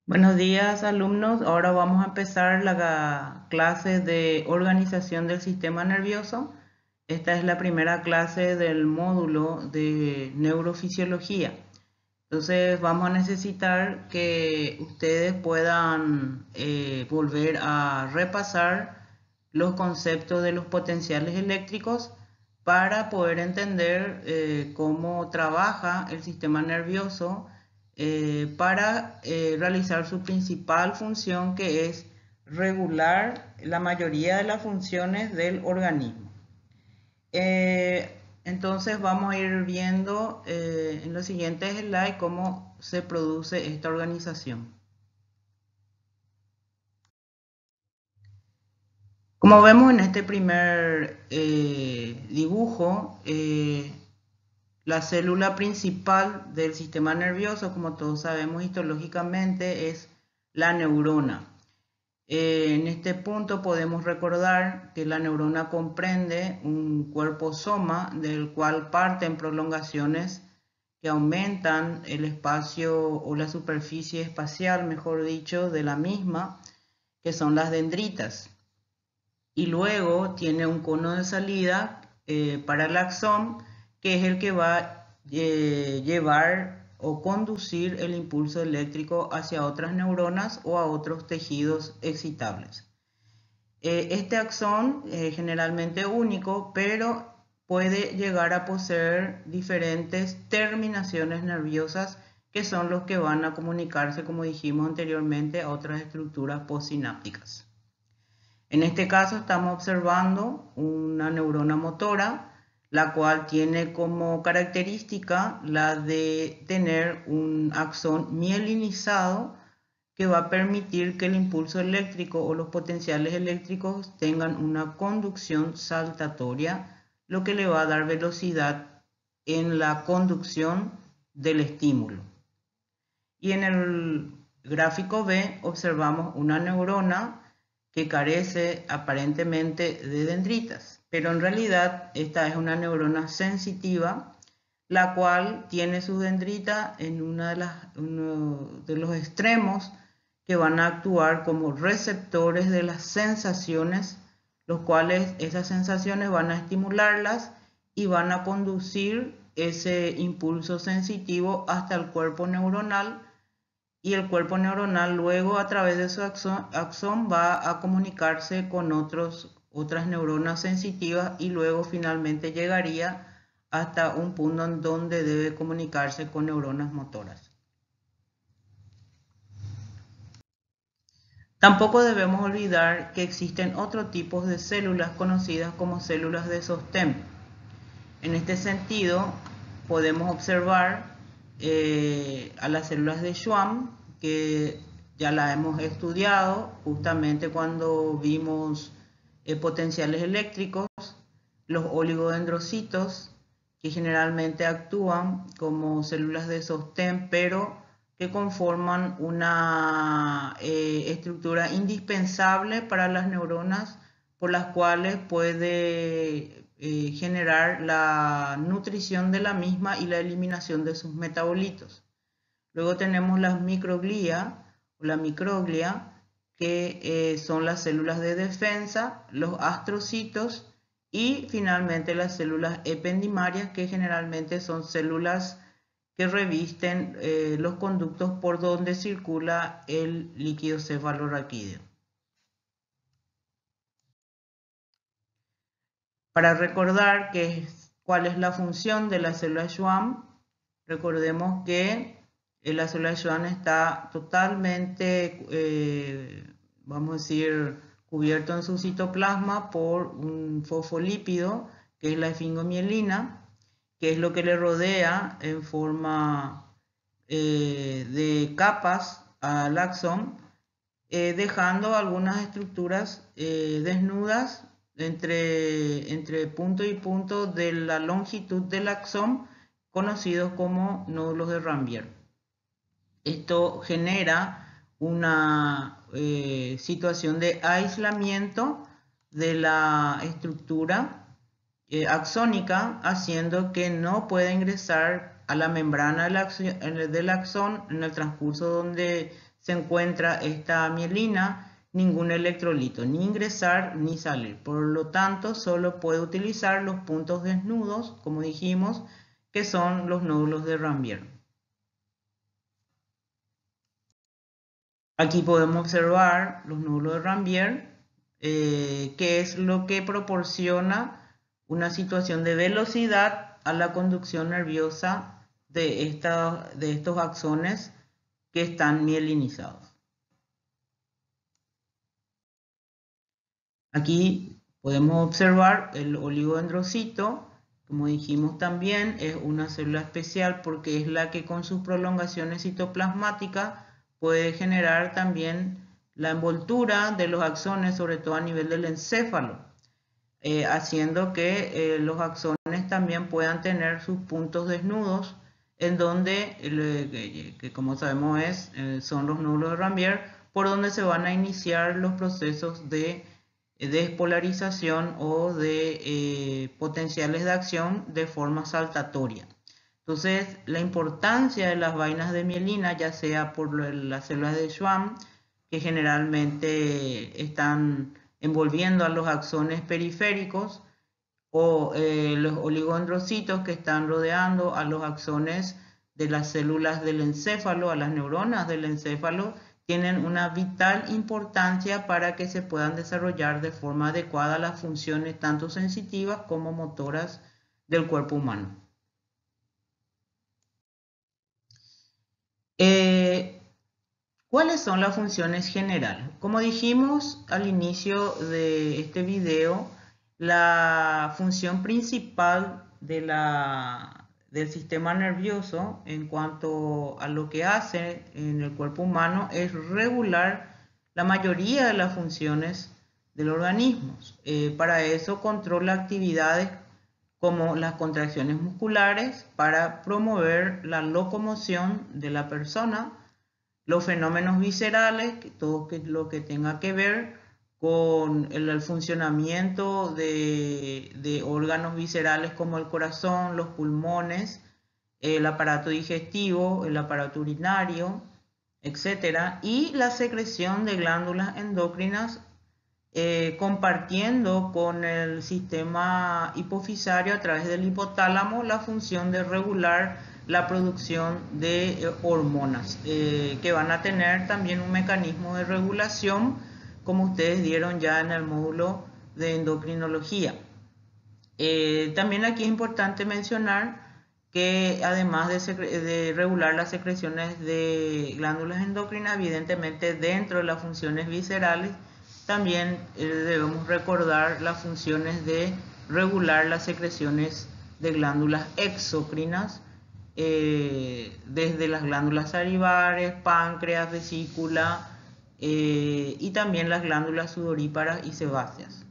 Buenos días, alumnos. Ahora vamos a empezar la clase de organización del sistema nervioso. Esta es la primera clase del módulo de neurofisiología. Entonces vamos a necesitar que ustedes puedan volver a repasar los conceptos de los potenciales eléctricos para poder entender cómo trabaja el sistema nervioso para realizar su principal función, que es regular la mayoría de las funciones del organismo. Entonces vamos a ir viendo en los siguientes slides cómo se produce esta organización. Como vemos en este primer dibujo, la célula principal del sistema nervioso, como todos sabemos histológicamente, es la neurona. En este punto podemos recordar que la neurona comprende un cuerpo soma del cual parten prolongaciones que aumentan el espacio o la superficie espacial, mejor dicho, de la misma, que son las dendritas. Y luego tiene un cono de salida para el axón, que es el que va a llevar o conducir el impulso eléctrico hacia otras neuronas o a otros tejidos excitables. Este axón es generalmente único, pero puede llegar a poseer diferentes terminaciones nerviosas que son los que van a comunicarse, como dijimos anteriormente, a otras estructuras postsinápticas. En este caso estamos observando una neurona motora, la cual tiene como característica la de tener un axón mielinizado que va a permitir que el impulso eléctrico o los potenciales eléctricos tengan una conducción saltatoria, lo que le va a dar velocidad en la conducción del estímulo. Y en el gráfico B observamos una neurona que carece aparentemente de dendritas, pero en realidad esta es una neurona sensitiva, la cual tiene su dendrita en uno de los extremos que van a actuar como receptores de las sensaciones, los cuales esas sensaciones van a estimularlas y van a conducir ese impulso sensitivo hasta el cuerpo neuronal, y el cuerpo neuronal luego a través de su axón va a comunicarse con otras neuronas sensitivas y luego finalmente llegaría hasta un punto en donde debe comunicarse con neuronas motoras. Tampoco debemos olvidar que existen otros tipos de células conocidas como células de sostén. En este sentido, podemos observar a las células de Schwann, que ya las hemos estudiado justamente cuando vimos potenciales eléctricos, los oligodendrocitos, que generalmente actúan como células de sostén, pero que conforman una estructura indispensable para las neuronas, por las cuales puede generar la nutrición de la misma y la eliminación de sus metabolitos. Luego tenemos las microglía o la microglia, que son las células de defensa, los astrocitos y finalmente las células ependimarias, que generalmente son células que revisten los conductos por donde circula el líquido cefalorraquídeo. Para recordar cuál es la función de la célula Schwann, recordemos que la célula Schwann está totalmente, vamos a decir, cubierto en su citoplasma por un fosfolípido, que es la esfingomielina, que es lo que le rodea en forma de capas al axón, dejando algunas estructuras desnudas entre punto y punto de la longitud del axón, conocidos como nódulos de Rambier. Esto genera una situación de aislamiento de la estructura axónica, haciendo que no pueda ingresar a la membrana del axón en el transcurso donde se encuentra esta mielina ningún electrolito, ni ingresar ni salir. Por lo tanto, solo puede utilizar los puntos desnudos, como dijimos, que son los nódulos de Ranvier. Aquí podemos observar los nódulos de Ranvier, que es lo que proporciona una situación de velocidad a la conducción nerviosa de estos axones que están mielinizados. Aquí podemos observar el oligodendrocito, como dijimos también, es una célula especial porque es la que con sus prolongaciones citoplasmáticas puede generar también la envoltura de los axones, sobre todo a nivel del encéfalo, haciendo que los axones también puedan tener sus puntos desnudos, en donde, que como sabemos son los nódulos de Ranvier, por donde se van a iniciar los procesos de despolarización o de potenciales de acción de forma saltatoria. Entonces, la importancia de las vainas de mielina, ya sea por las células de Schwann, que generalmente están envolviendo a los axones periféricos, o los oligodendrocitos que están rodeando a los axones de las células del encéfalo, a las neuronas del encéfalo, tienen una vital importancia para que se puedan desarrollar de forma adecuada las funciones tanto sensitivas como motoras del cuerpo humano. ¿Cuáles son las funciones generales? Como dijimos al inicio de este video, la función principal del sistema nervioso en cuanto a lo que hace en el cuerpo humano es regular la mayoría de las funciones del organismo. Para eso controla actividades como las contracciones musculares para promover la locomoción de la persona, los fenómenos viscerales, todo lo que tenga que ver con el funcionamiento de órganos viscerales como el corazón, los pulmones, el aparato digestivo, el aparato urinario, etc. Y la secreción de glándulas endocrinas, compartiendo con el sistema hipofisario a través del hipotálamo la función de regular la producción de hormonas, que van a tener también un mecanismo de regulación, como ustedes dieron ya en el módulo de endocrinología. También aquí es importante mencionar que además de regular las secreciones de glándulas endocrinas, evidentemente dentro de las funciones viscerales, también debemos recordar las funciones de regular las secreciones de glándulas exocrinas, desde las glándulas salivares, páncreas, vesícula, y también las glándulas sudoríparas y sebáceas.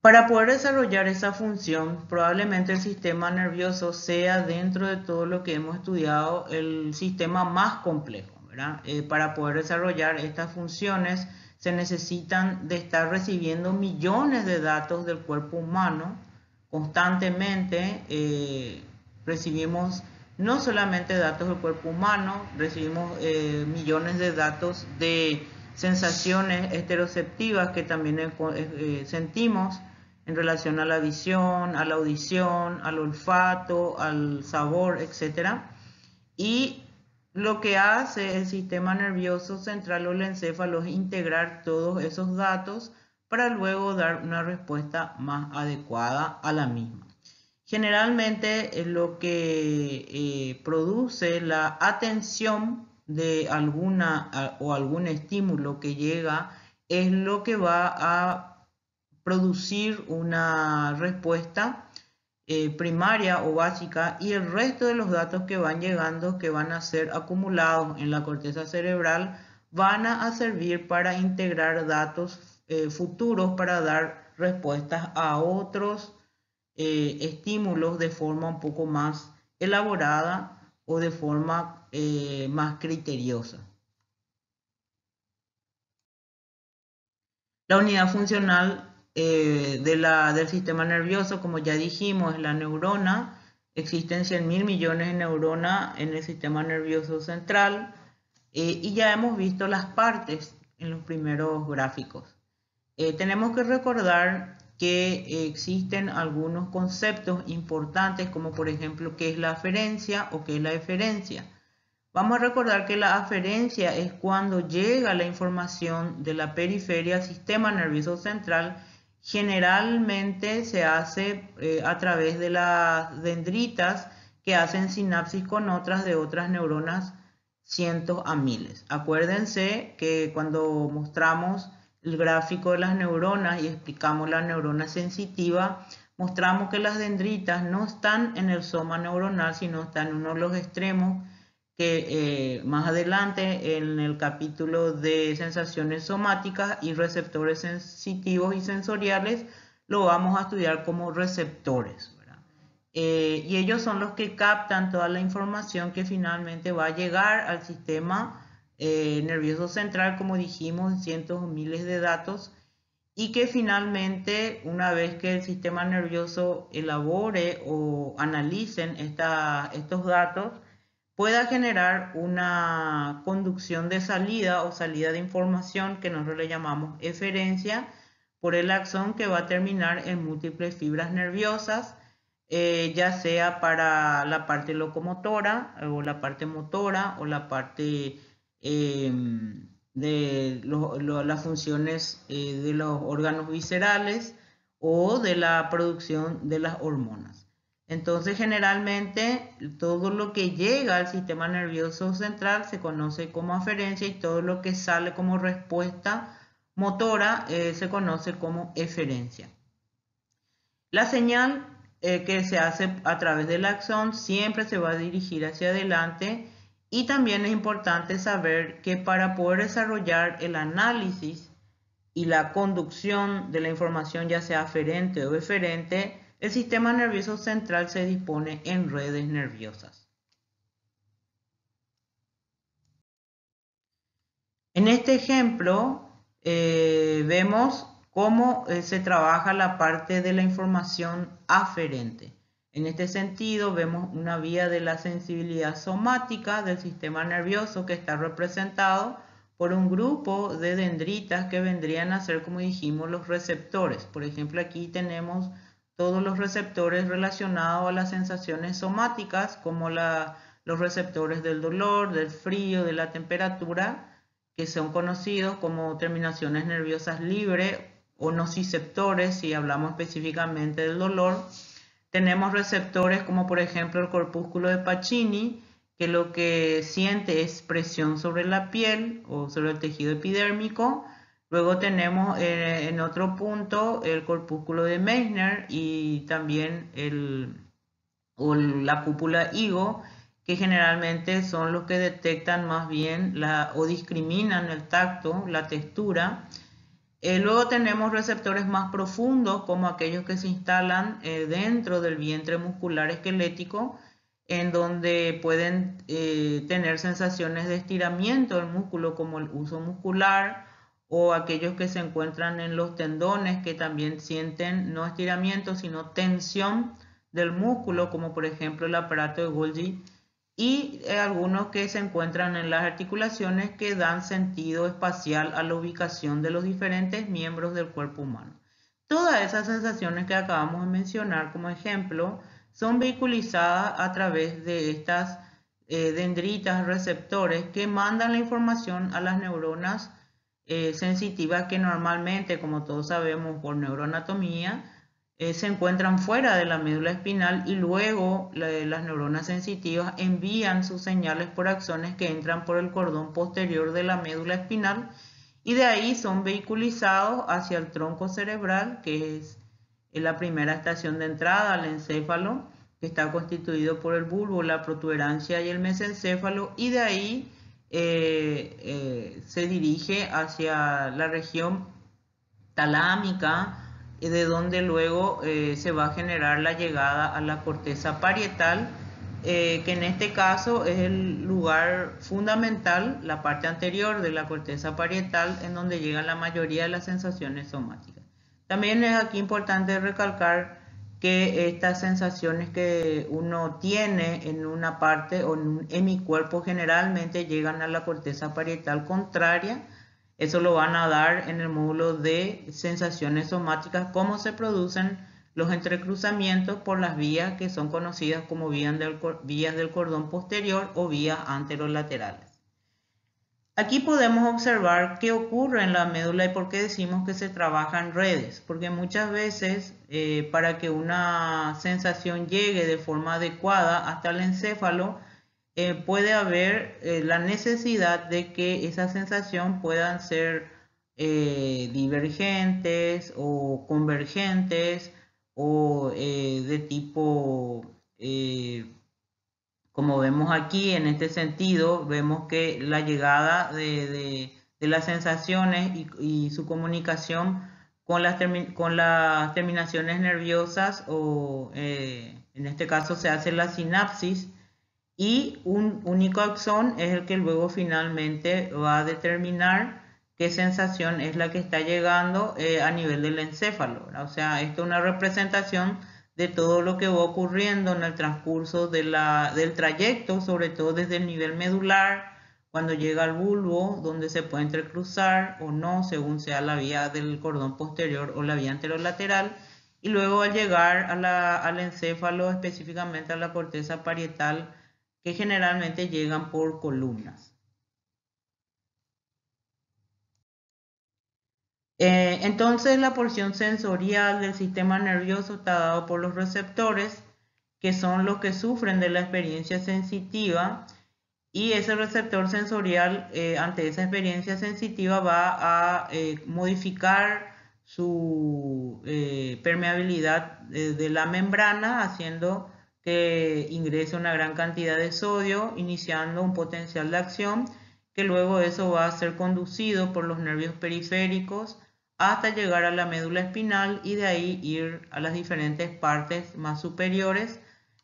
Para poder desarrollar esa función, probablemente el sistema nervioso sea, dentro de todo lo que hemos estudiado, el sistema más complejo, ¿verdad? Para poder desarrollar estas funciones se necesitan de estar recibiendo millones de datos del cuerpo humano constantemente. Recibimos no solamente datos del cuerpo humano, recibimos millones de datos de sensaciones estereoceptivas que también sentimos en relación a la visión, a la audición, al olfato, al sabor, etc. Y lo que hace el sistema nervioso central o el encéfalo es integrar todos esos datos para luego dar una respuesta más adecuada a la misma. Generalmente lo que produce la atención de alguna o algún estímulo que llega es lo que va a producir una respuesta primaria o básica, y el resto de los datos que van llegando, que van a ser acumulados en la corteza cerebral, van a servir para integrar datos futuros para dar respuestas a otros estímulos de forma un poco más elaborada o de forma más criteriosa. La unidad funcional del sistema nervioso, como ya dijimos, es la neurona. Existen 100.000 millones de neuronas en el sistema nervioso central y ya hemos visto las partes en los primeros gráficos. Tenemos que recordar que existen algunos conceptos importantes, como por ejemplo qué es la aferencia o qué es la eferencia. Vamos a recordar que la aferencia es cuando llega la información de la periferia al sistema nervioso central. Generalmente se hace a través de las dendritas que hacen sinapsis con otras neuronas, cientos a miles. Acuérdense que cuando mostramos el gráfico de las neuronas y explicamos la neurona sensitiva, mostramos que las dendritas no están en el soma neuronal, sino están en uno de los extremos, que más adelante en el capítulo de sensaciones somáticas y receptores sensitivos y sensoriales lo vamos a estudiar como receptores, ¿verdad? Y ellos son los que captan toda la información que finalmente va a llegar al sistema nervioso central, como dijimos, cientos o miles de datos, y que finalmente, una vez que el sistema nervioso elabore o analicen estos datos, pueda generar una conducción de salida o salida de información que nosotros le llamamos eferencia por el axón, que va a terminar en múltiples fibras nerviosas, ya sea para la parte locomotora o la parte motora o la parte de las funciones de los órganos viscerales o de la producción de las hormonas. Entonces, generalmente, todo lo que llega al sistema nervioso central se conoce como aferencia y todo lo que sale como respuesta motora se conoce como eferencia. La señal que se hace a través del axón siempre se va a dirigir hacia adelante, y también es importante saber que para poder desarrollar el análisis y la conducción de la información, ya sea aferente o eferente, el sistema nervioso central se dispone en redes nerviosas. En este ejemplo vemos cómo se trabaja la parte de la información aferente. En este sentido, vemos una vía de la sensibilidad somática del sistema nervioso que está representado por un grupo de dendritas que vendrían a ser, como dijimos, los receptores. Por ejemplo, aquí tenemos todos los receptores relacionados a las sensaciones somáticas, como los receptores del dolor, del frío, de la temperatura, que son conocidos como terminaciones nerviosas libres o nociceptores, si hablamos específicamente del dolor. Tenemos receptores como por ejemplo el corpúsculo de Pacini, que lo que siente es presión sobre la piel o sobre el tejido epidérmico. Luego tenemos en otro punto el corpúsculo de Meissner y también la cúpula higo, que generalmente son los que detectan más bien o discriminan el tacto, la textura. Luego tenemos receptores más profundos, como aquellos que se instalan dentro del vientre muscular esquelético, en donde pueden tener sensaciones de estiramiento del músculo, como el uso muscular, o aquellos que se encuentran en los tendones, que también sienten no estiramiento, sino tensión del músculo, como por ejemplo el aparato de Golgi, y algunos que se encuentran en las articulaciones, que dan sentido espacial a la ubicación de los diferentes miembros del cuerpo humano. Todas esas sensaciones que acabamos de mencionar como ejemplo son vehiculizadas a través de estas dendritas receptores, que mandan la información a las neuronas sensitivas, que normalmente, como todos sabemos por neuroanatomía, se encuentran fuera de la médula espinal, y luego las neuronas sensitivas envían sus señales por axones que entran por el cordón posterior de la médula espinal, y de ahí son vehiculizados hacia el tronco cerebral, que es la primera estación de entrada al encéfalo, que está constituido por el bulbo, la protuberancia y el mesencéfalo, y de ahí se dirige hacia la región talámica, de donde luego se va a generar la llegada a la corteza parietal, que en este caso es el lugar fundamental, la parte anterior de la corteza parietal, en donde llegan la mayoría de las sensaciones somáticas. También es aquí importante recalcar que estas sensaciones que uno tiene en una parte o en un hemicuerpo generalmente llegan a la corteza parietal contraria. Eso lo van a dar en el módulo de sensaciones somáticas, cómo se producen los entrecruzamientos por las vías que son conocidas como vías del cordón posterior o vías anterolaterales. Aquí podemos observar qué ocurre en la médula y por qué decimos que se trabaja en redes, porque muchas veces para que una sensación llegue de forma adecuada hasta el encéfalo, puede haber la necesidad de que esa sensación puedan ser divergentes o convergentes o de tipo como vemos aquí, en este sentido, vemos que la llegada de las sensaciones y su comunicación con las terminaciones nerviosas o en este caso se hace la sinapsis y un único axón es el que luego finalmente va a determinar qué sensación es la que está llegando a nivel del encéfalo, ¿verdad? O sea, esto es una representación de todo lo que va ocurriendo en el transcurso del trayecto, sobre todo desde el nivel medular, cuando llega al bulbo, donde se puede entrecruzar o no, según sea la vía del cordón posterior o la vía anterolateral, y luego al llegar al encéfalo, específicamente a la corteza parietal, que generalmente llegan por columnas. Entonces la porción sensorial del sistema nervioso está dado por los receptores, que son los que sufren de la experiencia sensitiva, y ese receptor sensorial ante esa experiencia sensitiva va a modificar su permeabilidad de la membrana, haciendo que ingrese una gran cantidad de sodio, iniciando un potencial de acción, que luego eso va a ser conducido por los nervios periféricos hasta llegar a la médula espinal y de ahí ir a las diferentes partes más superiores,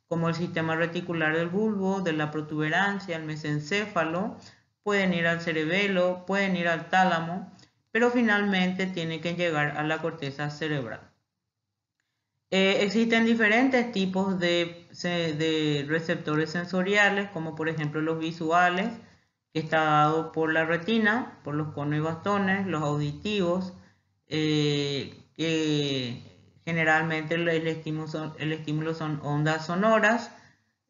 como el sistema reticular del bulbo, de la protuberancia, el mesencéfalo, pueden ir al cerebelo, pueden ir al tálamo, pero finalmente tiene que llegar a la corteza cerebral. Existen diferentes tipos de receptores sensoriales, como por ejemplo los visuales, que está dado por la retina, por los conos y bastones, los auditivos, que generalmente el estímulo son ondas sonoras,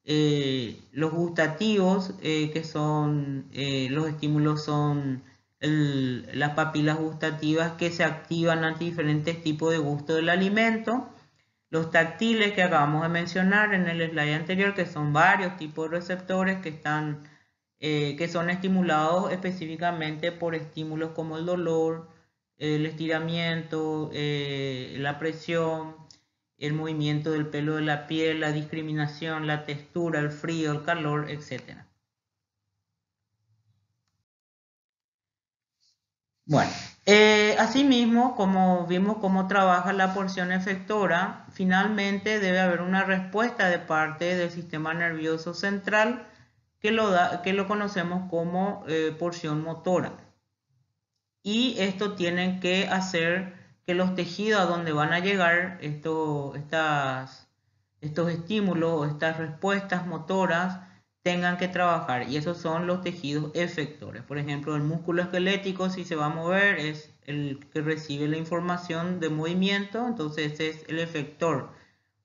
los gustativos, que son, los estímulos son las papilas gustativas que se activan ante diferentes tipos de gusto del alimento. Los táctiles que acabamos de mencionar en el slide anterior, que son varios tipos de receptores que son estimulados específicamente por estímulos como el dolor, el estiramiento, la presión, el movimiento del pelo de la piel, la discriminación, la textura, el frío, el calor, etc. Bueno, asimismo, como vimos cómo trabaja la porción efectora, finalmente debe haber una respuesta de parte del sistema nervioso central que lo conocemos como porción motora. Y esto tiene que hacer que los tejidos a donde van a llegar estos estímulos o estas respuestas motoras tengan que trabajar, y esos son los tejidos efectores. Por ejemplo, el músculo esquelético, si se va a mover, es el que recibe la información de movimiento, entonces ese es el efector.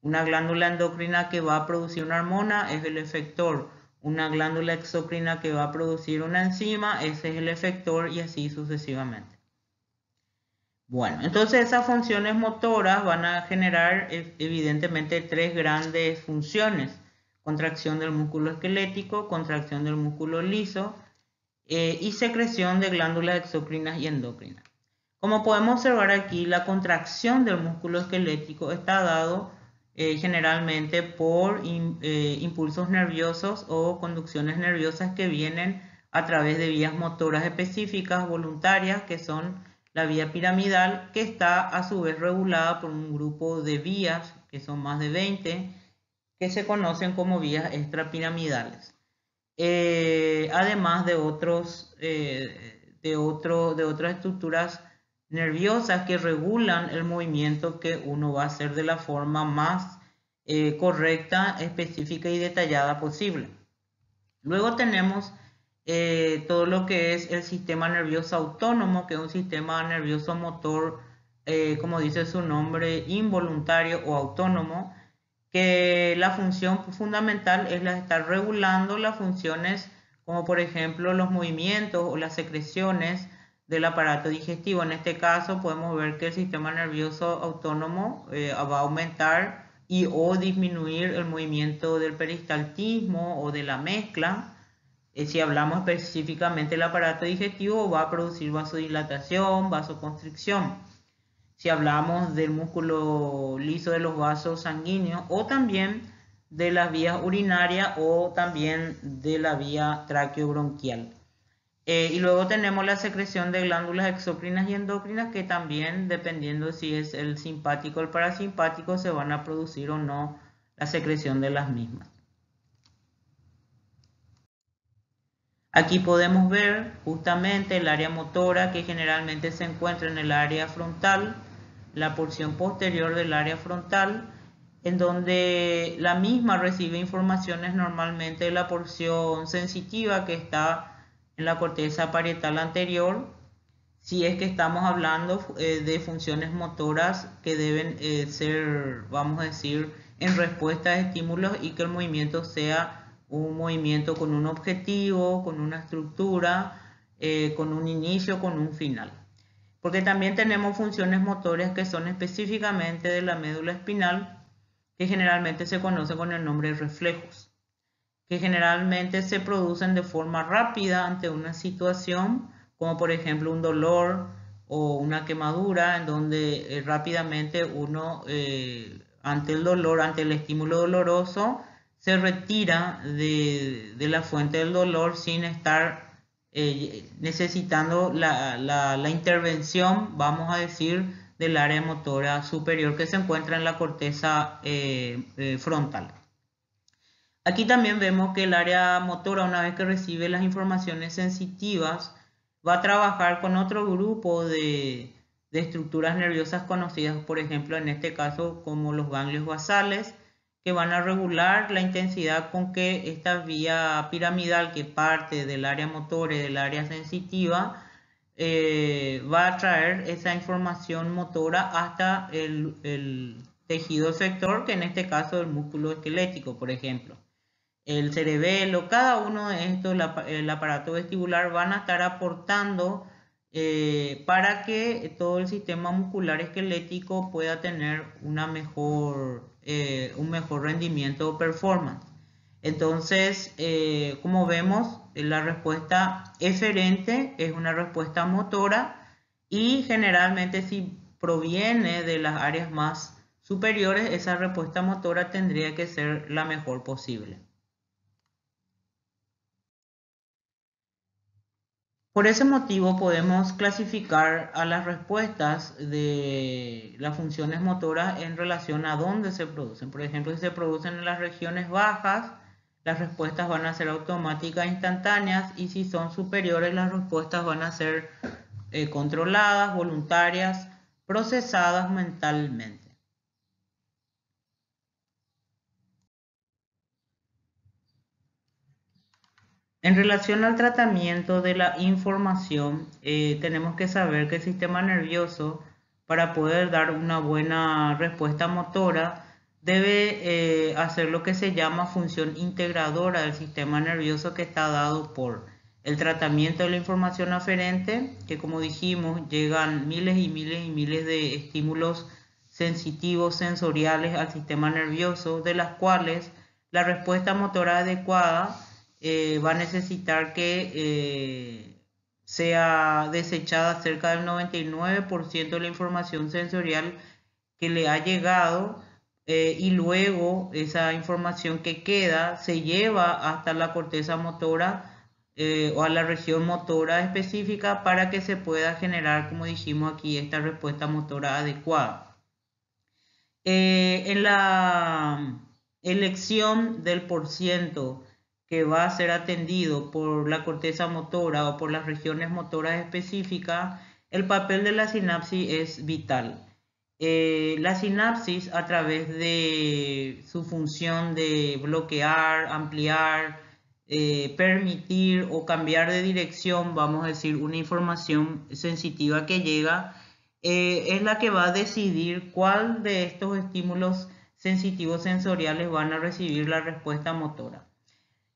Una glándula endocrina que va a producir una hormona es el efector. Una glándula exocrina que va a producir una enzima, ese es el efector, y así sucesivamente. Bueno, entonces esas funciones motoras van a generar evidentemente tres grandes funciones: contracción del músculo esquelético, contracción del músculo liso y secreción de glándulas exocrinas y endocrinas. Como podemos observar aquí, la contracción del músculo esquelético está dado generalmente por impulsos nerviosos o conducciones nerviosas que vienen a través de vías motoras específicas voluntarias, que son la vía piramidal, que está a su vez regulada por un grupo de vías, que son más de 20, que se conocen como vías extrapiramidales. Además de otras estructuras nerviosas que regulan el movimiento que uno va a hacer de la forma más correcta, específica y detallada posible. Luego tenemos todo lo que es el sistema nervioso autónomo, que es un sistema nervioso motor, como dice su nombre, involuntario o autónomo, que la función fundamental es la de estar regulando las funciones como por ejemplo los movimientos o las secreciones del aparato digestivo. En este caso podemos ver que el sistema nervioso autónomo va a aumentar y o disminuir el movimiento del peristaltismo o de la mezcla. Si hablamos específicamente del aparato digestivo, va a producir vasodilatación, vasoconstricción. Si hablamos del músculo liso de los vasos sanguíneos o también de las vías urinarias o también de la vía traqueobronquial. Y luego tenemos la secreción de glándulas exócrinas y endócrinas que también, dependiendo si es el simpático o el parasimpático, se van a producir o no la secreción de las mismas. Aquí podemos ver justamente el área motora que generalmente se encuentra en el área frontal, la porción posterior del área frontal, en donde la misma recibe informaciones normalmente de la porción sensitiva que está en la corteza parietal anterior, si es que estamos hablando de funciones motoras que deben ser, vamos a decir, en respuesta a estímulos y que el movimiento sea un movimiento con un objetivo, con una estructura, con un inicio, con un final. Porque también tenemos funciones motoras que son específicamente de la médula espinal, que generalmente se conocen con el nombre de reflejos, que generalmente se producen de forma rápida ante una situación, como por ejemplo un dolor o una quemadura, en donde rápidamente uno, ante el dolor, ante el estímulo doloroso, se retira de la fuente del dolor sin estar necesitando la intervención, vamos a decir, del área motora superior que se encuentra en la corteza frontal. Aquí también vemos que el área motora, una vez que recibe las informaciones sensitivas, va a trabajar con otro grupo de estructuras nerviosas conocidas, por ejemplo, en este caso como los ganglios basales, que van a regular la intensidad con que esta vía piramidal que parte del área motora y del área sensitiva va a traer esa información motora hasta el tejido efector, que en este caso es el músculo esquelético, por ejemplo. El cerebelo, cada uno de estos, el aparato vestibular, van a estar aportando para que todo el sistema muscular esquelético pueda tener un mejor rendimiento o performance. Entonces, como vemos, la respuesta eferente es una respuesta motora y generalmente si proviene de las áreas más superiores, esa respuesta motora tendría que ser la mejor posible. Por ese motivo podemos clasificar a las respuestas de las funciones motoras en relación a dónde se producen. Por ejemplo, si se producen en las regiones bajas, las respuestas van a ser automáticas e instantáneas, y si son superiores, las respuestas van a ser controladas, voluntarias, procesadas mentalmente. En relación al tratamiento de la información, tenemos que saber que el sistema nervioso, para poder dar una buena respuesta motora, debe hacer lo que se llama función integradora del sistema nervioso, que está dado por el tratamiento de la información aferente, que como dijimos, llegan miles y miles y miles de estímulos sensitivos, sensoriales al sistema nervioso, de las cuales la respuesta motora adecuada va a necesitar que sea desechada cerca del 99% de la información sensorial que le ha llegado, y luego esa información que queda se lleva hasta la corteza motora o a la región motora específica para que se pueda generar, como dijimos aquí, esta respuesta motora adecuada. En la elección del porciento que va a ser atendido por la corteza motora o por las regiones motoras específicas, El papel de la sinapsis es vital. La sinapsis, a través de su función de bloquear, ampliar, permitir o cambiar de dirección, vamos a decir, una información sensitiva que llega, es la que va a decidir cuál de estos estímulos sensitivos sensoriales van a recibir la respuesta motora.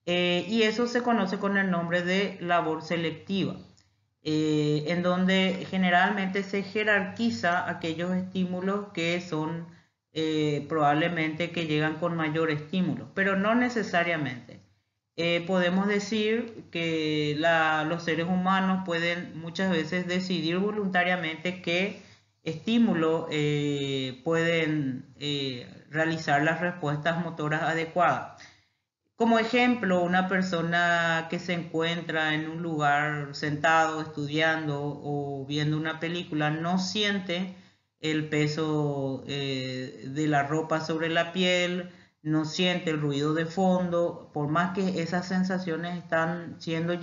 Y eso se conoce con el nombre de labor selectiva, en donde generalmente se jerarquiza aquellos estímulos que son probablemente que llegan con mayor estímulo, pero no necesariamente. Podemos decir que los seres humanos pueden muchas veces decidir voluntariamente qué estímulo pueden realizar las respuestas motoras adecuadas. Como ejemplo, una persona que se encuentra en un lugar sentado, estudiando o viendo una película, no siente el peso de la ropa sobre la piel, no siente el ruido de fondo, por más que esas sensaciones están siendo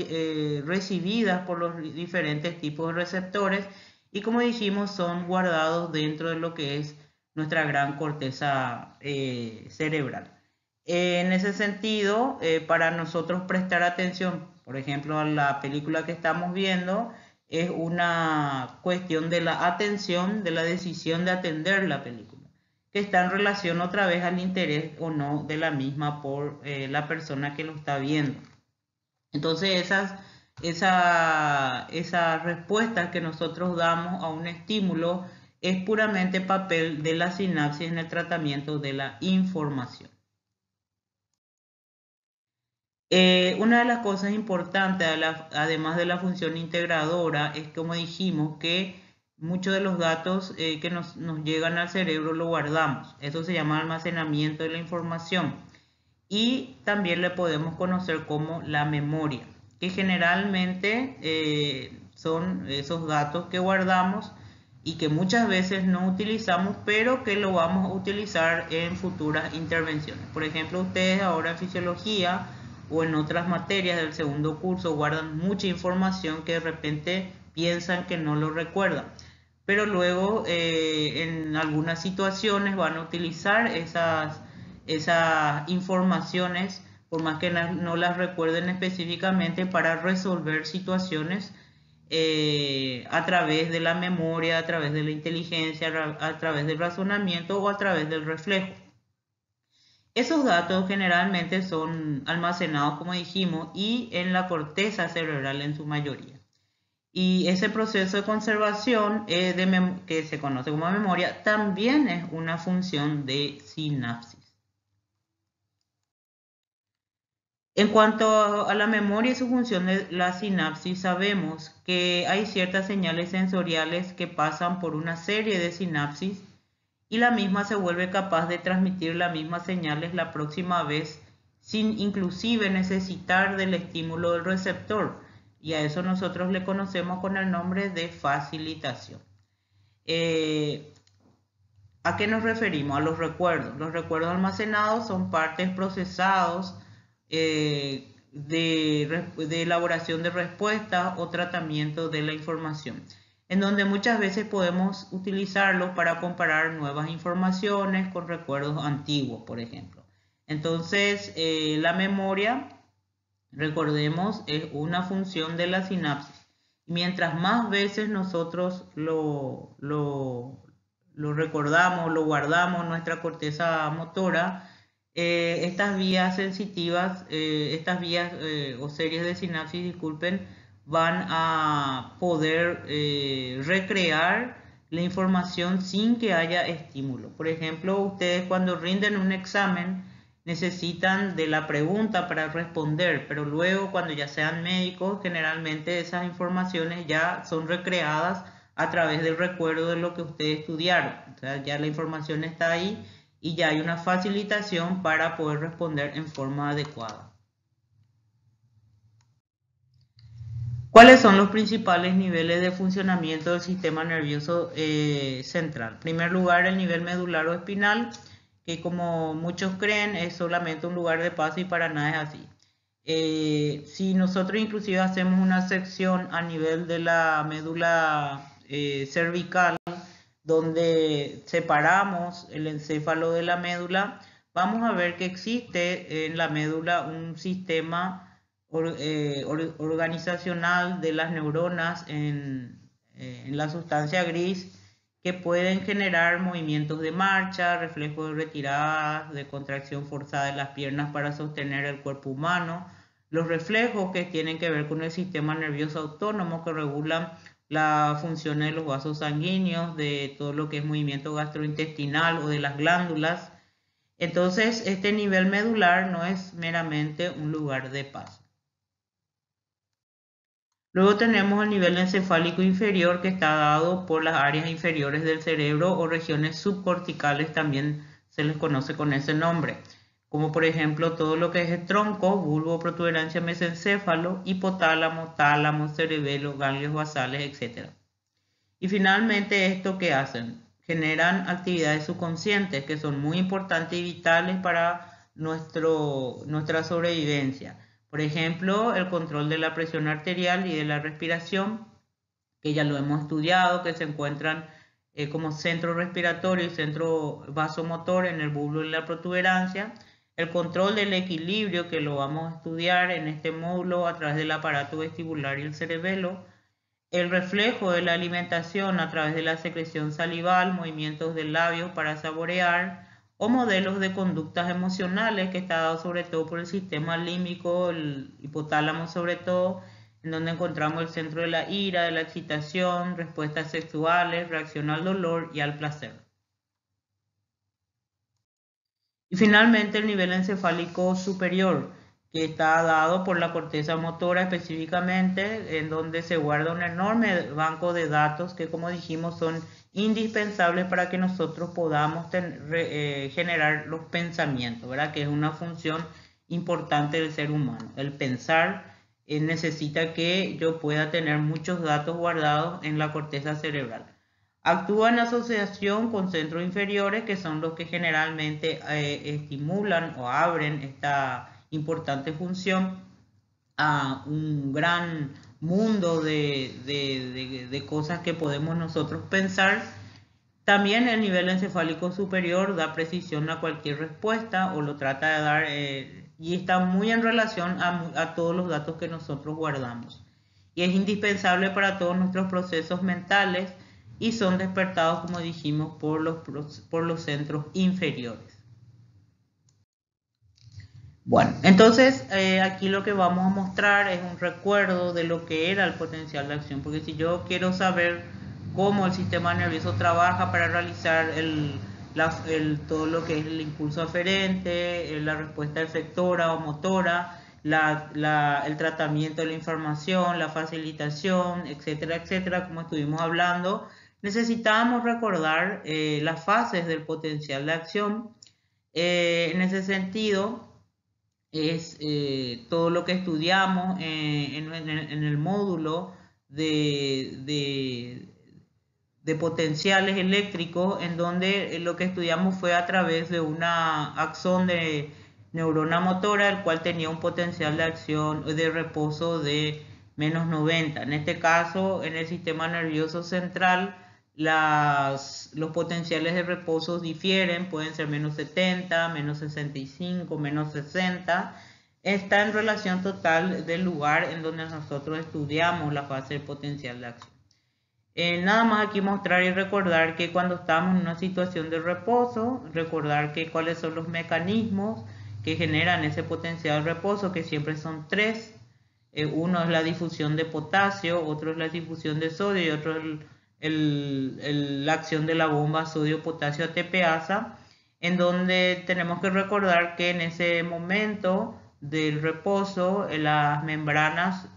recibidas por los diferentes tipos de receptores y, como dijimos, son guardados dentro de lo que es nuestra gran corteza cerebral. En ese sentido, para nosotros prestar atención, por ejemplo, a la película que estamos viendo, es una cuestión de la atención, de la decisión de atender la película, que está en relación otra vez al interés o no de la misma por la persona que lo está viendo. Entonces, esas respuestas que nosotros damos a un estímulo es puramente papel de la sinapsis en el tratamiento de la información. Una de las cosas importantes, además de la función integradora, es como dijimos que muchos de los datos que nos llegan al cerebro lo guardamos. Eso se llama almacenamiento de la información. Y también le podemos conocer como la memoria, que generalmente son esos datos que guardamos y que muchas veces no utilizamos, pero que lo vamos a utilizar en futuras intervenciones. Por ejemplo, ustedes ahora en fisiología o en otras materias del segundo curso guardan mucha información que de repente piensan que no lo recuerdan, pero luego en algunas situaciones van a utilizar esas informaciones, por más que no las recuerden específicamente, para resolver situaciones a través de la memoria, a través de la inteligencia, a través del razonamiento o a través del reflejo. Esos datos generalmente son almacenados, como dijimos, y en la corteza cerebral en su mayoría. Y ese proceso de conservación que se conoce como memoria también es una función de sinapsis. En cuanto a la memoria y su función de la sinapsis, sabemos que hay ciertas señales sensoriales que pasan por una serie de sinapsis y la misma se vuelve capaz de transmitir las mismas señales la próxima vez sin inclusive necesitar del estímulo del receptor, y a eso nosotros le conocemos con el nombre de facilitación. ¿A qué nos referimos? A los recuerdos. Los recuerdos almacenados son partes procesados de elaboración de respuestas o tratamiento de la información, en donde muchas veces podemos utilizarlo para comparar nuevas informaciones con recuerdos antiguos, por ejemplo. Entonces, la memoria, recordemos, es una función de la sinapsis. Mientras más veces nosotros lo recordamos, lo guardamos en nuestra corteza motora, estas vías sensitivas, estas vías o series de sinapsis, disculpen, van a poder recrear la información sin que haya estímulo. Por ejemplo, ustedes cuando rinden un examen necesitan de la pregunta para responder, pero luego cuando ya sean médicos, generalmente esas informaciones ya son recreadas a través del recuerdo de lo que ustedes estudiaron. O sea, ya la información está ahí y ya hay una facilitación para poder responder en forma adecuada. ¿Cuáles son los principales niveles de funcionamiento del sistema nervioso central? En primer lugar, el nivel medular o espinal, que como muchos creen es solamente un lugar de paso y para nada es así. Si nosotros inclusive hacemos una sección a nivel de la médula cervical, donde separamos el encéfalo de la médula, vamos a ver que existe en la médula un sistema organizacional de las neuronas en la sustancia gris, que pueden generar movimientos de marcha, reflejos de retiradas, de contracción forzada de las piernas para sostener el cuerpo humano, los reflejos que tienen que ver con el sistema nervioso autónomo, que regulan las funciones de los vasos sanguíneos, de todo lo que es movimiento gastrointestinal o de las glándulas. Entonces, este nivel medular no es meramente un lugar de paso. Luego tenemos el nivel encefálico inferior, que está dado por las áreas inferiores del cerebro o regiones subcorticales, también se les conoce con ese nombre, como por ejemplo todo lo que es el tronco, bulbo, protuberancia, mesencéfalo, hipotálamo, tálamo, cerebelo, ganglios basales, etc. Y finalmente, ¿esto qué hacen? Generan actividades subconscientes que son muy importantes y vitales para nuestra sobrevivencia. Por ejemplo, el control de la presión arterial y de la respiración, que ya lo hemos estudiado, que se encuentran como centro respiratorio y centro vasomotor en el bulbo y la protuberancia. El control del equilibrio, que lo vamos a estudiar en este módulo a través del aparato vestibular y el cerebelo. El reflejo de la alimentación a través de la secreción salival, movimientos del labio para saborear, o modelos de conductas emocionales, que está dado sobre todo por el sistema límbico, el hipotálamo sobre todo, en donde encontramos el centro de la ira, de la excitación, respuestas sexuales, reacción al dolor y al placer. Y finalmente el nivel encefálico superior, que está dado por la corteza motora específicamente, en donde se guarda un enorme banco de datos que, como dijimos, son indispensables para que nosotros podamos generar los pensamientos, ¿verdad? Que es una función importante del ser humano. El pensar necesita que yo pueda tener muchos datos guardados en la corteza cerebral. Actúa en asociación con centros inferiores, que son los que generalmente estimulan o abren esta importante función a un gran mundo de cosas que podemos nosotros pensar. También el nivel encefálico superior da precisión a cualquier respuesta, o lo trata de dar, y está muy en relación a todos los datos que nosotros guardamos. Y es indispensable para todos nuestros procesos mentales, y son despertados, como dijimos, por los centros inferiores. Bueno, entonces aquí lo que vamos a mostrar es un recuerdo de lo que era el potencial de acción, porque si yo quiero saber cómo el sistema nervioso trabaja para realizar todo lo que es el impulso aferente, la respuesta efectora o motora, el tratamiento de la información, la facilitación, etcétera, etcétera, como estuvimos hablando, necesitábamos recordar las fases del potencial de acción. En ese sentido, es todo lo que estudiamos en el módulo de potenciales eléctricos, en donde lo que estudiamos fue a través de una axón de neurona motora, el cual tenía un potencial de acción de reposo de menos 90. En este caso, en el sistema nervioso central, los potenciales de reposo difieren, pueden ser menos 70, menos 65, menos 60. Está en relación total del lugar en donde nosotros estudiamos la fase del potencial de acción. Nada más aquí mostrar y recordar que cuando estamos en una situación de reposo, recordar que cuáles son los mecanismos que generan ese potencial de reposo, que siempre son tres. Uno es la difusión de potasio, otro es la difusión de sodio y otro es la acción de la bomba sodio-potasio ATPasa, en donde tenemos que recordar que en ese momento del reposo las membranas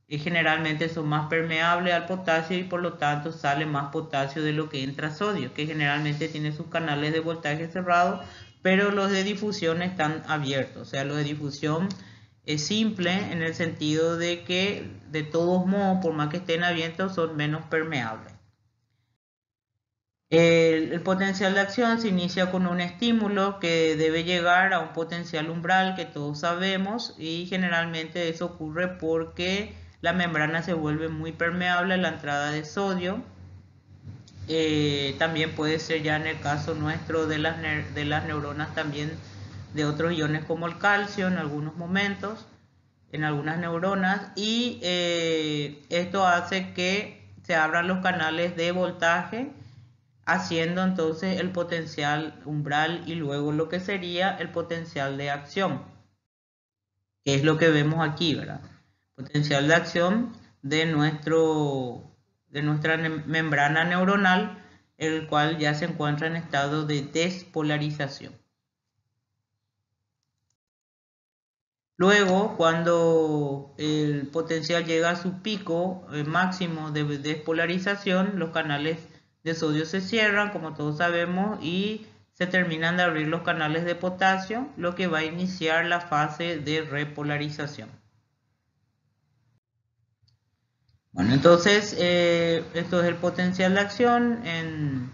generalmente son más permeables al potasio, y por lo tanto sale más potasio de lo que entra sodio, que generalmente tiene sus canales de voltaje cerrados, pero los de difusión están abiertos. O sea, los de difusión es simple en el sentido de que de todos modos, por más que estén abiertos, son menos permeables. El potencial de acción se inicia con un estímulo que debe llegar a un potencial umbral que todos sabemos, y generalmente eso ocurre porque la membrana se vuelve muy permeable a la entrada de sodio. también puede ser ya en el caso nuestro de las neuronas también de otros iones como el calcio en algunos momentos, en algunas neuronas, y esto hace que se abran los canales de voltaje, haciendo entonces el potencial umbral y luego lo que sería el potencial de acción, que es lo que vemos aquí, ¿verdad? Potencial de acción de nuestra membrana neuronal, el cual ya se encuentra en estado de despolarización. Luego, cuando el potencial llega a su pico máximo de despolarización, los canales de sodio se cierran, como todos sabemos, y se terminan de abrir los canales de potasio, lo que va a iniciar la fase de repolarización. Bueno, entonces esto es el potencial de acción en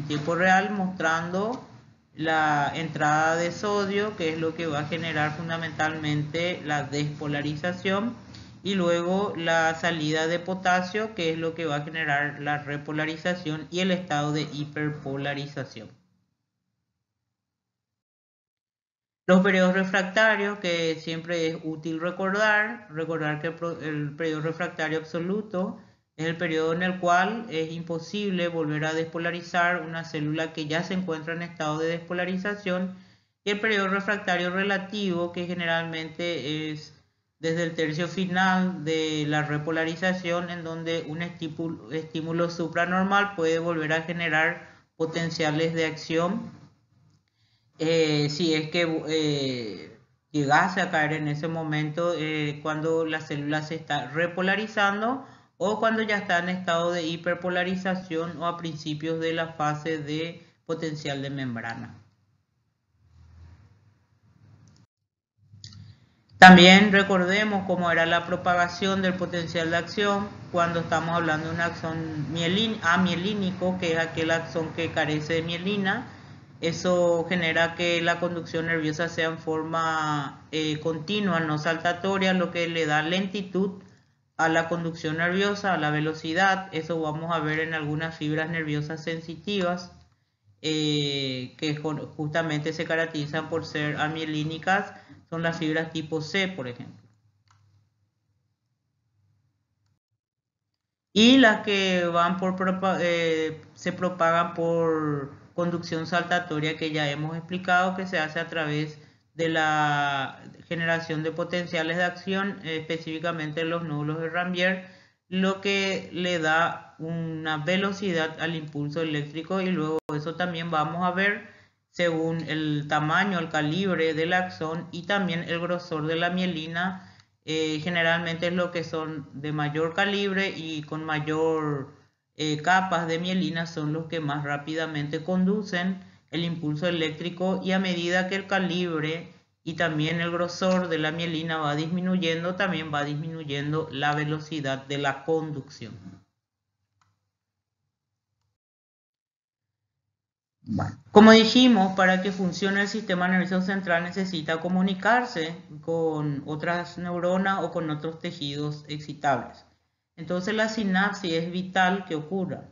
tiempo real, mostrando la entrada de sodio, que es lo que va a generar fundamentalmente la despolarización, y luego la salida de potasio, que es lo que va a generar la repolarización y el estado de hiperpolarización. Los periodos refractarios, que siempre es útil recordar que el periodo refractario absoluto es el periodo en el cual es imposible volver a despolarizar una célula que ya se encuentra en estado de despolarización, y el periodo refractario relativo, que generalmente es desde el tercio final de la repolarización, en donde un estímulo supranormal puede volver a generar potenciales de acción si es que llegase a caer en ese momento cuando la célula se está repolarizando o cuando ya está en estado de hiperpolarización o a principios de la fase de potencial de membrana. También recordemos cómo era la propagación del potencial de acción cuando estamos hablando de un axón amielínico, que es aquel axón que carece de mielina. Eso genera que la conducción nerviosa sea en forma continua, no saltatoria, lo que le da lentitud a la conducción nerviosa, a la velocidad. Eso vamos a ver en algunas fibras nerviosas sensitivas que justamente se caracterizan por ser amielínicas, son las fibras tipo C, por ejemplo. Y las que van se propagan por conducción saltatoria, que ya hemos explicado que se hace a través de la generación de potenciales de acción, específicamente los nódulos de Rambier, lo que le da una velocidad al impulso eléctrico, y luego eso también vamos a ver según el tamaño, el calibre del axón y también el grosor de la mielina. Generalmente es lo que son de mayor calibre y con mayor capas de mielina son los que más rápidamente conducen el impulso eléctrico, y a medida que el calibre y también el grosor de la mielina va disminuyendo, también va disminuyendo la velocidad de la conducción. Bueno, como dijimos, para que funcione el sistema nervioso central necesita comunicarse con otras neuronas o con otros tejidos excitables. Entonces la sinapsis es vital que ocurra.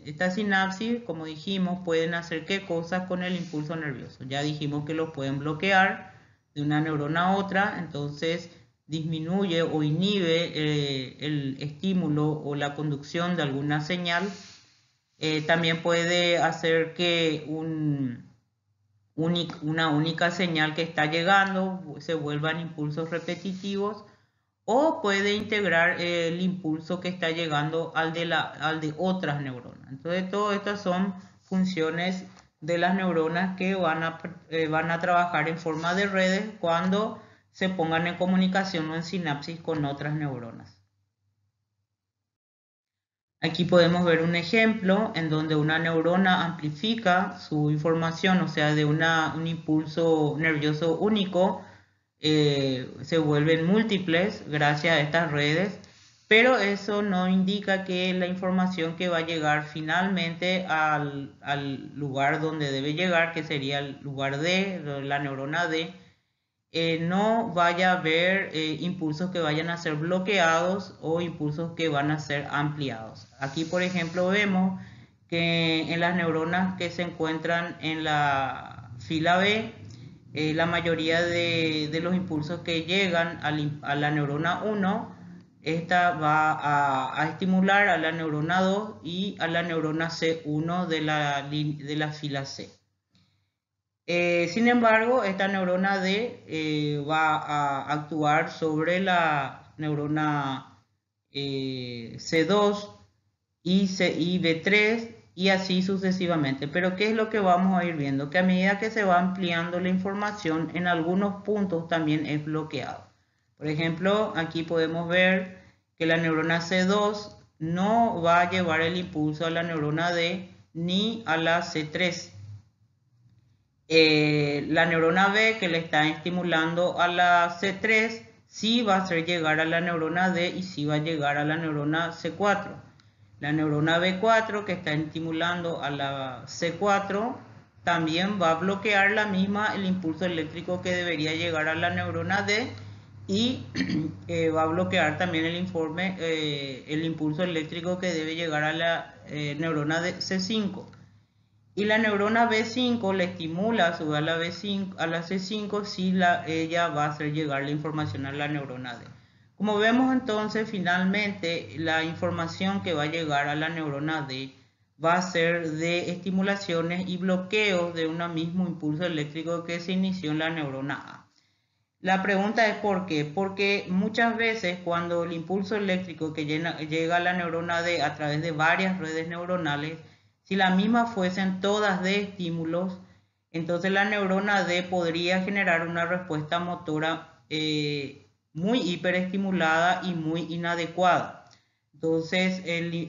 Esta sinapsis, como dijimos, pueden hacer qué cosas con el impulso nervioso. Ya dijimos que lo pueden bloquear de una neurona a otra, entonces disminuye o inhibe el estímulo o la conducción de alguna señal. También puede hacer que una única señal que está llegando se vuelvan impulsos repetitivos, o puede integrar el impulso que está llegando al de otras neuronas. Entonces, todas estas son funciones de las neuronas que van a trabajar en forma de redes cuando se pongan en comunicación o en sinapsis con otras neuronas. Aquí podemos ver un ejemplo en donde una neurona amplifica su información, o sea, de un impulso nervioso único, se vuelven múltiples gracias a estas redes, pero eso no indica que la información que va a llegar finalmente al lugar donde debe llegar, que sería el lugar D, la neurona D, no vaya a haber impulsos que vayan a ser bloqueados o impulsos que van a ser ampliados. Aquí, por ejemplo, vemos que en las neuronas que se encuentran en la fila B, la mayoría de los impulsos que llegan a la neurona 1, esta va a estimular a la neurona 2 y a la neurona C1 de la fila C. Sin embargo, esta neurona D va a actuar sobre la neurona C2 y B3 y así sucesivamente. Pero ¿qué es lo que vamos a ir viendo? Que a medida que se va ampliando la información, en algunos puntos también es bloqueado. Por ejemplo, aquí podemos ver que la neurona C2 no va a llevar el impulso a la neurona D ni a la C3. La neurona B que le está estimulando a la C3 sí va a hacer llegar a la neurona D y sí va a llegar a la neurona C4. La neurona B4 que está estimulando a la C4 también va a bloquear el impulso eléctrico que debería llegar a la neurona D y va a bloquear también el impulso eléctrico que debe llegar a la neurona C5. Y la neurona B5 le estimula a su vez a la C5 si ella va a hacer llegar la información a la neurona D. Como vemos entonces, finalmente la información que va a llegar a la neurona D va a ser de estimulaciones y bloqueos de un mismo impulso eléctrico que se inició en la neurona A. La pregunta es ¿por qué? Porque muchas veces cuando el impulso eléctrico que llega a la neurona D a través de varias redes neuronales, si las mismas fuesen todas de estímulos, entonces la neurona D podría generar una respuesta motora muy hiperestimulada y muy inadecuada. Entonces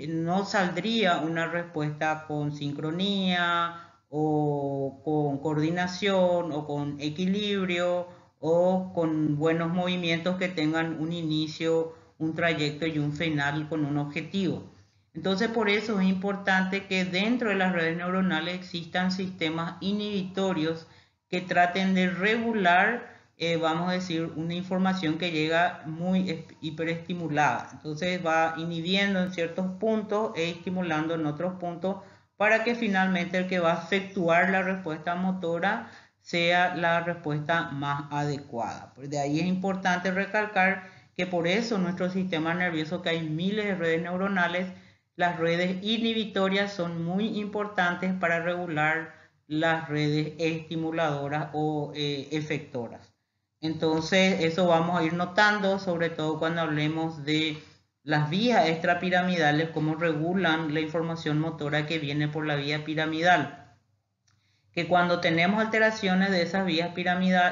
no saldría una respuesta con sincronía o con coordinación o con equilibrio o con buenos movimientos que tengan un inicio, un trayecto y un final con un objetivo. Entonces por eso es importante que dentro de las redes neuronales existan sistemas inhibitorios que traten de regular, vamos a decir, una información que llega muy hiperestimulada. Entonces va inhibiendo en ciertos puntos e estimulando en otros puntos para que finalmente el que va a efectuar la respuesta motora sea la respuesta más adecuada. De ahí es importante recalcar que por eso nuestro sistema nervioso, que hay miles de redes neuronales, las redes inhibitorias son muy importantes para regular las redes estimuladoras o efectoras. Entonces, eso vamos a ir notando, sobre todo cuando hablemos de las vías extrapiramidales, cómo regulan la información motora que viene por la vía piramidal. Que cuando tenemos alteraciones de esas vías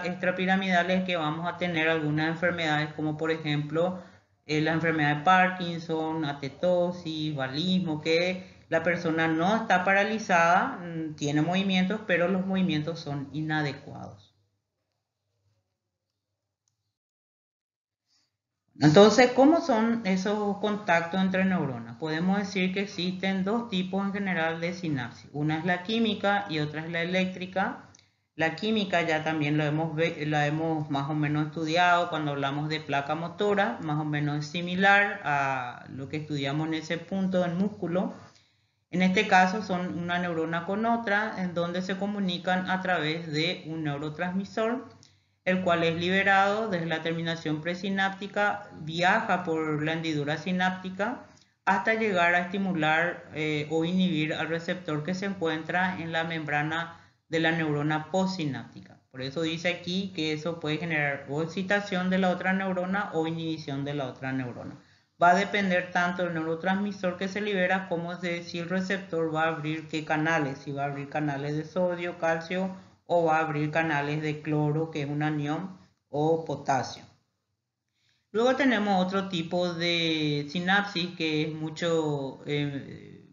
extrapiramidales, que vamos a tener algunas enfermedades, como por ejemplo la enfermedad de Parkinson, atetosis, valismo, que la persona no está paralizada, tiene movimientos, pero los movimientos son inadecuados. Entonces, ¿cómo son esos contactos entre neuronas? Podemos decir que existen dos tipos en general de sinapsis. Una es la química y otra es la eléctrica. La química ya también la hemos más o menos estudiado cuando hablamos de placa motora, más o menos es similar a lo que estudiamos en ese punto del músculo. En este caso son una neurona con otra, en donde se comunican a través de un neurotransmisor, el cual es liberado desde la terminación presináptica, viaja por la hendidura sináptica hasta llegar a estimular o inhibir al receptor que se encuentra en la membrana de la neurona postsináptica. Por eso dice aquí que eso puede generar o excitación de la otra neurona o inhibición de la otra neurona. Va a depender tanto del neurotransmisor que se libera como de si el receptor va a abrir qué canales, si va a abrir canales de sodio, calcio o va a abrir canales de cloro, que es un anión, o potasio. Luego tenemos otro tipo de sinapsis que es mucho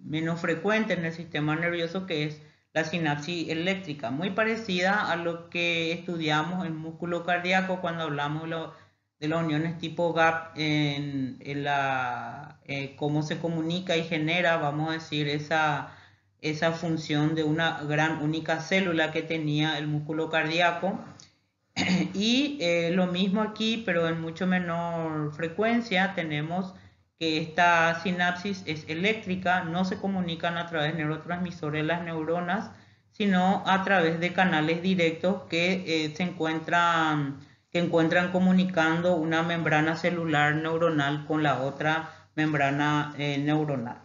menos frecuente en el sistema nervioso, que es la sinapsis eléctrica, muy parecida a lo que estudiamos en músculo cardíaco cuando hablamos de las uniones tipo gap en cómo se comunica y genera, vamos a decir, esa función de una gran única célula que tenía el músculo cardíaco. Y lo mismo aquí, pero en mucho menor frecuencia, tenemos que esta sinapsis es eléctrica, no se comunican a través de neurotransmisores de las neuronas, sino a través de canales directos que encuentran comunicando una membrana celular neuronal con la otra membrana neuronal.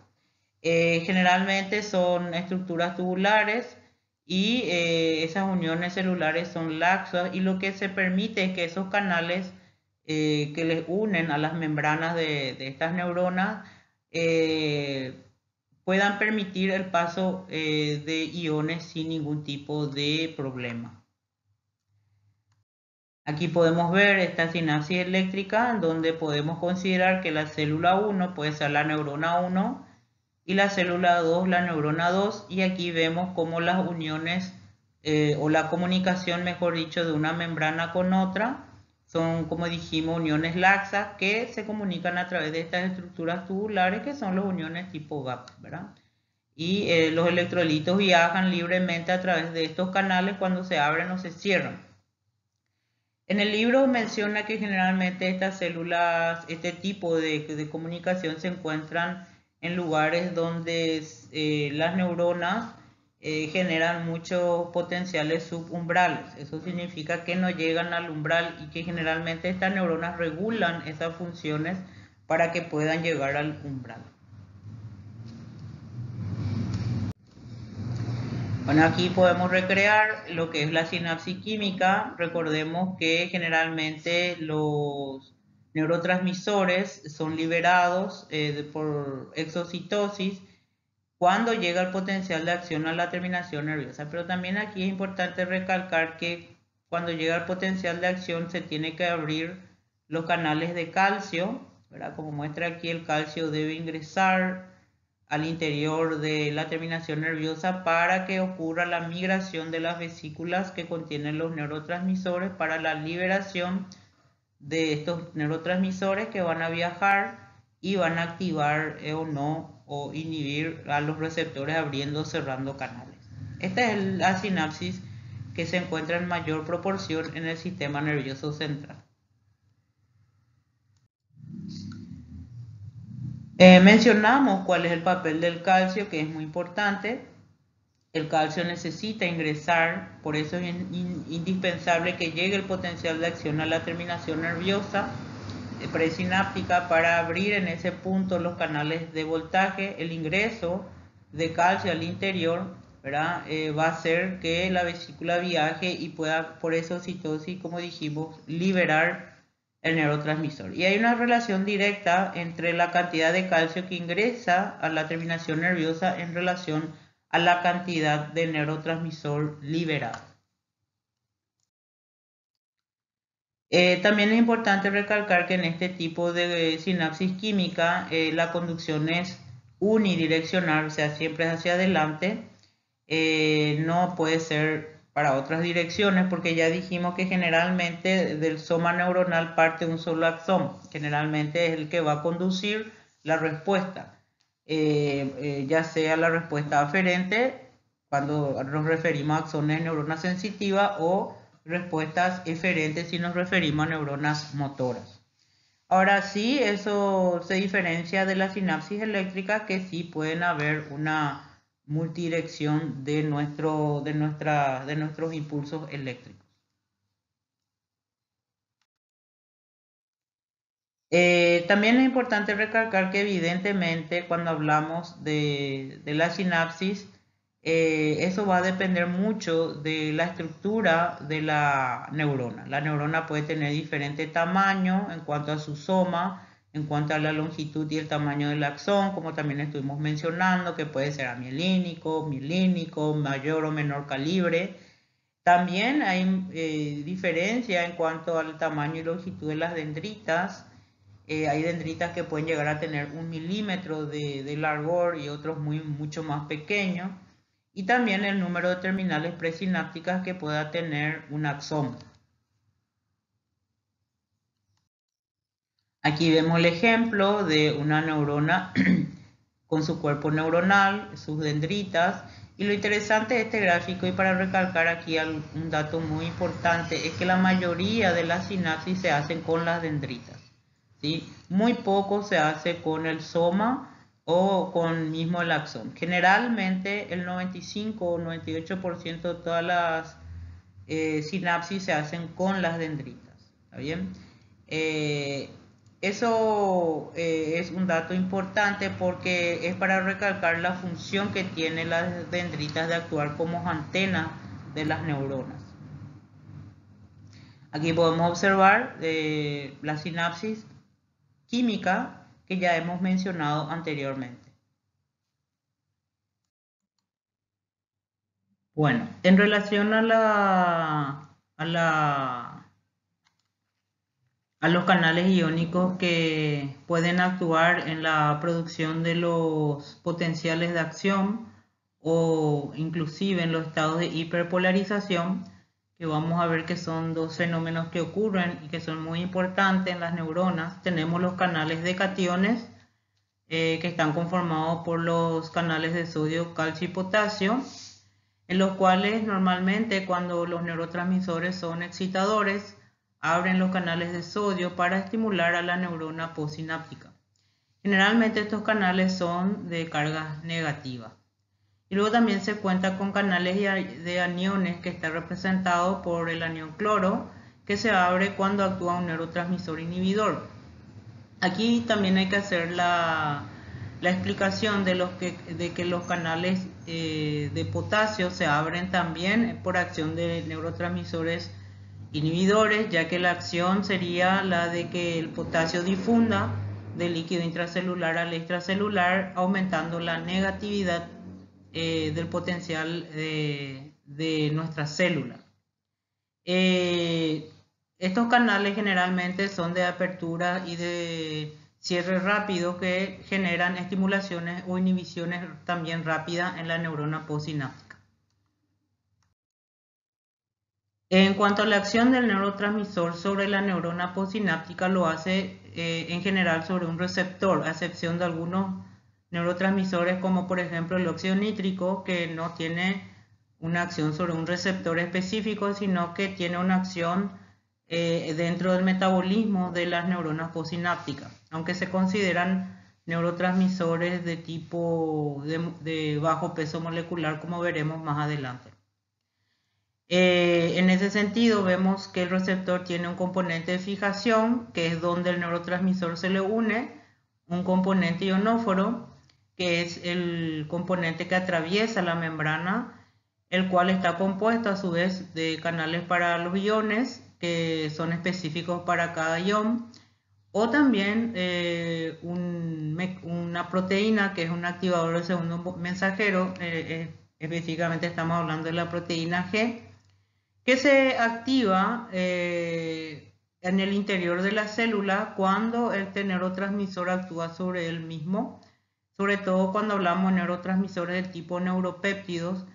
Generalmente son estructuras tubulares y esas uniones celulares son laxas, y lo que se permite es que esos canales que les unen a las membranas de estas neuronas puedan permitir el paso de iones sin ningún tipo de problema. Aquí podemos ver esta sinapsis eléctrica, donde podemos considerar que la célula 1 puede ser la neurona 1 y la célula 2 la neurona 2, y aquí vemos cómo las uniones o la comunicación, mejor dicho, de una membrana con otra son, como dijimos, uniones laxas que se comunican a través de estas estructuras tubulares, que son las uniones tipo gap, ¿verdad? Y los electrolitos viajan libremente a través de estos canales cuando se abren o se cierran. En el libro menciona que generalmente estas células, este tipo de comunicación se encuentran en lugares donde las neuronas generan muchos potenciales subumbrales. Eso significa que no llegan al umbral y que generalmente estas neuronas regulan esas funciones para que puedan llegar al umbral. Bueno, aquí podemos recrear lo que es la sinapsis química. Recordemos que generalmente los neurotransmisores son liberados por exocitosis cuando llega el potencial de acción a la terminación nerviosa. Pero también aquí es importante recalcar que cuando llega el potencial de acción se tiene que abrir los canales de calcio, ¿verdad? Como muestra aquí, el calcio debe ingresar al interior de la terminación nerviosa para que ocurra la migración de las vesículas que contienen los neurotransmisores para la liberación de estos neurotransmisores que van a viajar y van a activar o no, o inhibir a los receptores abriendo o cerrando canales. Esta es la sinapsis que se encuentra en mayor proporción en el sistema nervioso central. Mencionamos cuál es el papel del calcio, que es muy importante. El calcio necesita ingresar, por eso es indispensable que llegue el potencial de acción a la terminación nerviosa presináptica para abrir en ese punto los canales de voltaje. El ingreso de calcio al interior, ¿verdad? Va a hacer que la vesícula viaje y pueda, por exocitosis, como dijimos, liberar el neurotransmisor. Y hay una relación directa entre la cantidad de calcio que ingresa a la terminación nerviosa en relación a la cantidad de neurotransmisor liberado. También es importante recalcar que en este tipo de sinapsis química la conducción es unidireccional, o sea, siempre es hacia adelante. No puede ser para otras direcciones, porque ya dijimos que generalmente del soma neuronal parte un solo axón. Generalmente es el que va a conducir la respuesta, ya sea la respuesta aferente, cuando nos referimos a axones de neurona sensitiva, o respuestas eferentes si nos referimos a neuronas motoras. Ahora sí, eso se diferencia de la sinapsis eléctrica, que sí pueden haber una multidirección de nuestros impulsos eléctricos. También es importante recalcar que evidentemente cuando hablamos de la sinapsis, eso va a depender mucho de la estructura de la neurona. La neurona puede tener diferente tamaño en cuanto a su soma, en cuanto a la longitud y el tamaño del axón, como también estuvimos mencionando, que puede ser amielínico, milínico, mayor o menor calibre. También hay diferencia en cuanto al tamaño y longitud de las dendritas. Hay dendritas que pueden llegar a tener 1 milímetro de largor y otros mucho más pequeños. Y también el número de terminales presinápticas que pueda tener un axón. Aquí vemos el ejemplo de una neurona con su cuerpo neuronal, sus dendritas. Y lo interesante de este gráfico, y para recalcar aquí un dato muy importante, es que la mayoría de las sinapsis se hacen con las dendritas. ¿sí? Muy poco se hace con el soma o con mismo el axón. Generalmente el 95 o 98% de todas las sinapsis se hacen con las dendritas. ¿Está bien? Eso es un dato importante porque es para recalcar la función que tienen las dendritas de actuar como antena de las neuronas. Aquí podemos observar la sinapsis química que ya hemos mencionado anteriormente. Bueno, en relación a los canales iónicos que pueden actuar en la producción de los potenciales de acción o inclusive en los estados de hiperpolarización, que vamos a ver que son dos fenómenos que ocurren y que son muy importantes en las neuronas. Tenemos los canales de cationes, que están conformados por los canales de sodio, calcio y potasio, en los cuales normalmente cuando los neurotransmisores son excitadores, abren los canales de sodio para estimular a la neurona postsináptica. Generalmente estos canales son de carga negativa. Y luego también se cuenta con canales de aniones que está representado por el anión cloro, que se abre cuando actúa un neurotransmisor inhibidor. Aquí también hay que hacer la explicación de que los canales de potasio se abren también por acción de neurotransmisores inhibidores, ya que la acción sería la de que el potasio difunda del líquido intracelular al extracelular, aumentando la negatividad del potencial de nuestra célula. Estos canales generalmente son de apertura y de cierre rápido que generan estimulaciones o inhibiciones también rápidas en la neurona postsináptica. En cuanto a la acción del neurotransmisor sobre la neurona postsináptica, lo hace en general sobre un receptor, a excepción de algunos neurotransmisores como por ejemplo el óxido nítrico, que no tiene una acción sobre un receptor específico, sino que tiene una acción dentro del metabolismo de las neuronas postsinápticas, aunque se consideran neurotransmisores de tipo de bajo peso molecular, como veremos más adelante. En ese sentido, vemos que el receptor tiene un componente de fijación, que es donde el neurotransmisor se le une, un componente ionóforo, que es el componente que atraviesa la membrana, el cual está compuesto a su vez de canales para los iones, que son específicos para cada ion, o también una proteína que es un activador del segundo mensajero, específicamente estamos hablando de la proteína G, que se activa en el interior de la célula cuando este neurotransmisor actúa sobre él mismo, sobre todo cuando hablamos de neurotransmisores del tipo neuropéptidos,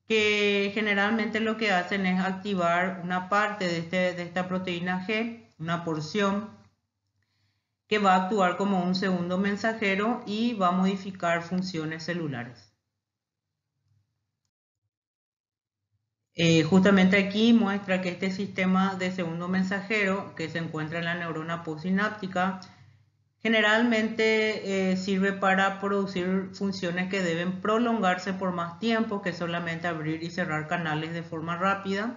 que generalmente lo que hacen es activar una parte de esta proteína G, una porción, que va a actuar como un segundo mensajero y va a modificar funciones celulares. Justamente aquí muestra que este sistema de segundo mensajero que se encuentra en la neurona postsináptica generalmente sirve para producir funciones que deben prolongarse por más tiempo que solamente abrir y cerrar canales de forma rápida.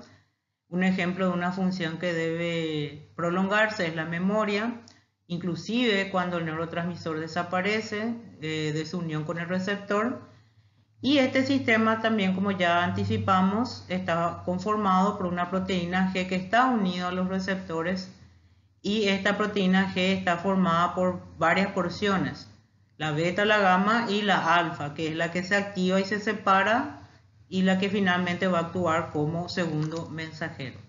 Un ejemplo de una función que debe prolongarse es la memoria, inclusive cuando el neurotransmisor desaparece de su unión con el receptor. Y este sistema también, como ya anticipamos, está conformado por una proteína G que está unida a los receptores, y esta proteína G está formada por varias porciones, la beta, la gamma y la alfa, que es la que se activa y se separa y la que finalmente va a actuar como segundo mensajero.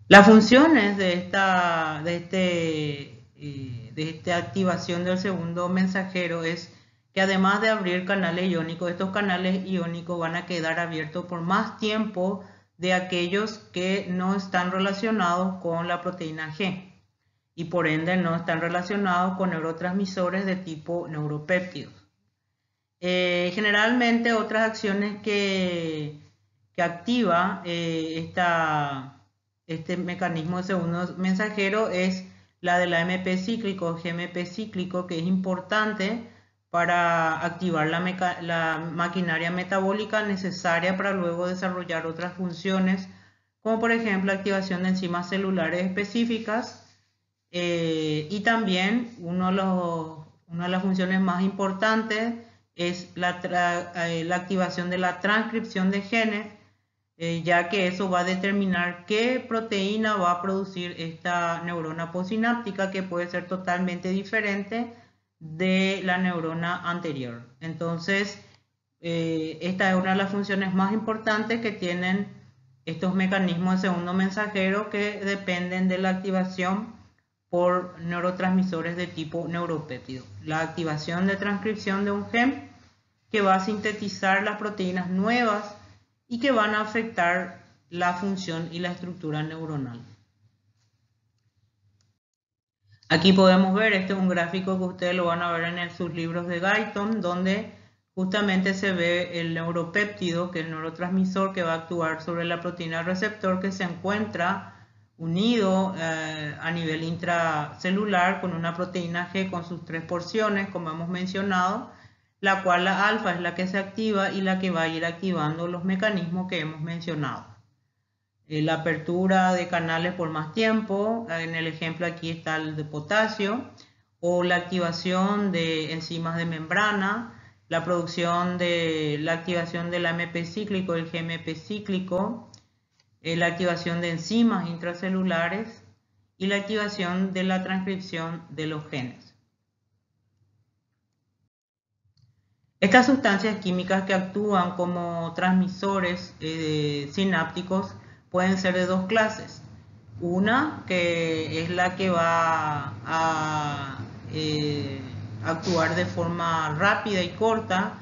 Las funciones de esta activación del segundo mensajero es que además de abrir canales iónicos, estos canales iónicos van a quedar abiertos por más tiempo de aquellos que no están relacionados con la proteína G y por ende no están relacionados con neurotransmisores de tipo neuropéptidos. Generalmente otras acciones que activa este mecanismo de segundo mensajero es la del AMP cíclico, GMP cíclico, que es importante para activar la maquinaria metabólica necesaria para luego desarrollar otras funciones, como por ejemplo activación de enzimas celulares específicas, y también una de las funciones más importantes es la activación de la transcripción de genes, ya que eso va a determinar qué proteína va a producir esta neurona postsináptica, que puede ser totalmente diferente de la neurona anterior. Entonces, esta es una de las funciones más importantes que tienen estos mecanismos de segundo mensajero, que dependen de la activación por neurotransmisores de tipo neuropéptido. La activación de transcripción de un gen que va a sintetizar las proteínas nuevas y que van a afectar la función y la estructura neuronal. Aquí podemos ver, este es un gráfico que ustedes lo van a ver en sus libros de Guyton, donde justamente se ve el neuropéptido, que es el neurotransmisor que va a actuar sobre la proteína receptor, que se encuentra unido a nivel intracelular con una proteína G con sus 3 porciones, como hemos mencionado, la cual la alfa es la que se activa y la que va a ir activando los mecanismos que hemos mencionado. La apertura de canales por más tiempo, en el ejemplo aquí está el de potasio, o la activación de enzimas de membrana, la producción de la activación del AMP cíclico, el GMP cíclico, la activación de enzimas intracelulares y la activación de la transcripción de los genes. Estas sustancias químicas que actúan como transmisores sinápticos pueden ser de dos clases. Una que es la que va a actuar de forma rápida y corta,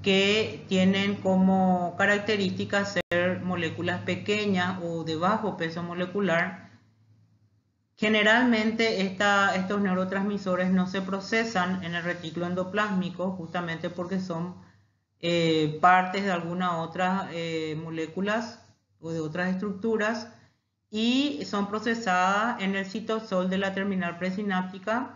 que tienen como característica ser moléculas pequeñas o de bajo peso molecular. Generalmente estos neurotransmisores no se procesan en el retículo endoplásmico, justamente porque son partes de algunas otras moléculas o de otras estructuras, y son procesadas en el citosol de la terminal presináptica,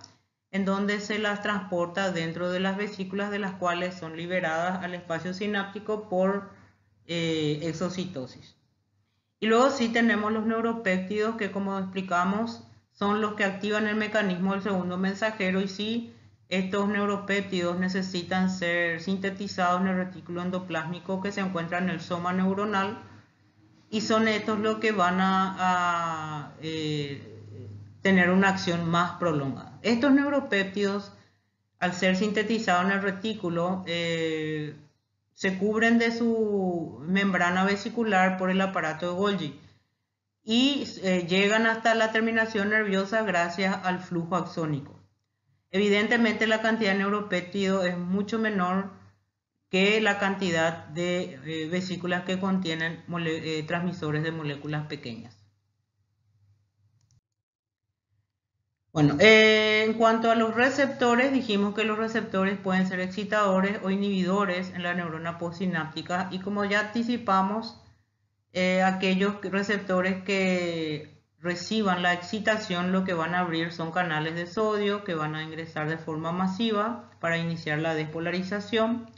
en donde se las transporta dentro de las vesículas, de las cuales son liberadas al espacio sináptico por exocitosis. Y luego sí tenemos los neuropéptidos, que como explicamos son los que activan el mecanismo del segundo mensajero, y sí, estos neuropéptidos necesitan ser sintetizados en el retículo endoplásmico que se encuentra en el soma neuronal, y son estos los que van a tener una acción más prolongada. Estos neuropéptidos, al ser sintetizados en el retículo, se cubren de su membrana vesicular por el aparato de Golgi y llegan hasta la terminación nerviosa gracias al flujo axónico. Evidentemente, la cantidad de neuropéptido es mucho menor que la cantidad de vesículas que contienen transmisores de moléculas pequeñas. Bueno, en cuanto a los receptores, dijimos que los receptores pueden ser excitadores o inhibidores en la neurona postsináptica, y como ya anticipamos, aquellos receptores que reciban la excitación, lo que van a abrir son canales de sodio que van a ingresar de forma masiva para iniciar la despolarización,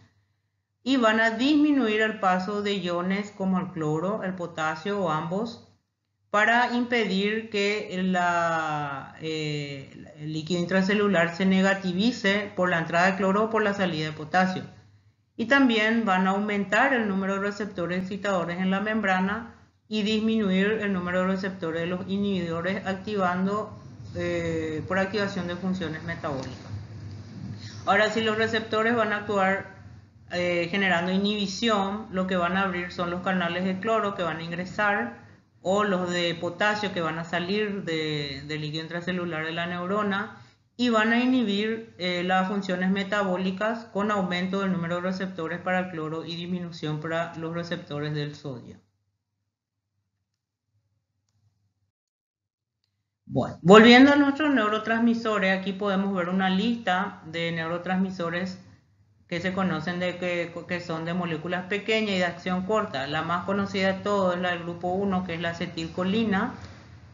y van a disminuir el paso de iones como el cloro, el potasio o ambos, para impedir que el líquido intracelular se negativice por la entrada de cloro o por la salida de potasio. Y también van a aumentar el número de receptores excitadores en la membrana y disminuir el número de receptores de los inhibidores, activando por activación de funciones metabólicas. Ahora, si los receptores van a actuar generando inhibición, lo que van a abrir son los canales de cloro que van a ingresar, o los de potasio que van a salir del líquido intracelular de la neurona, y van a inhibir las funciones metabólicas con aumento del número de receptores para el cloro y disminución para los receptores del sodio. Bueno, volviendo a nuestros neurotransmisores, aquí podemos ver una lista de neurotransmisores que se conocen que son de moléculas pequeñas y de acción corta. La más conocida de todos es la del grupo 1, que es la acetilcolina,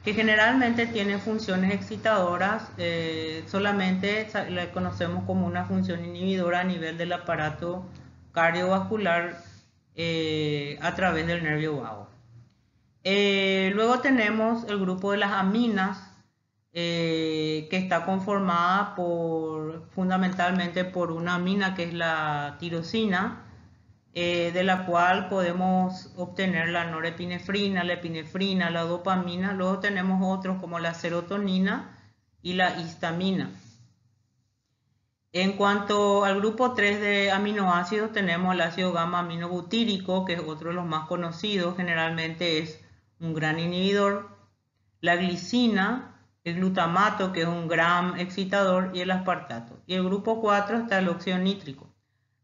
que generalmente tiene funciones excitadoras, solamente la conocemos como una función inhibidora a nivel del aparato cardiovascular a través del nervio vago. Luego tenemos el grupo de las aminas, que está conformada fundamentalmente por una amina que es la tirosina, de la cual podemos obtener la norepinefrina, la epinefrina, la dopamina. Luego tenemos otros como la serotonina y la histamina. En cuanto al grupo 3 de aminoácidos, tenemos el ácido gamma aminobutírico, que es otro de los más conocidos, generalmente es un gran inhibidor, la glicina, el glutamato, que es un gran excitador, y el aspartato. Y el grupo 4 está el óxido nítrico.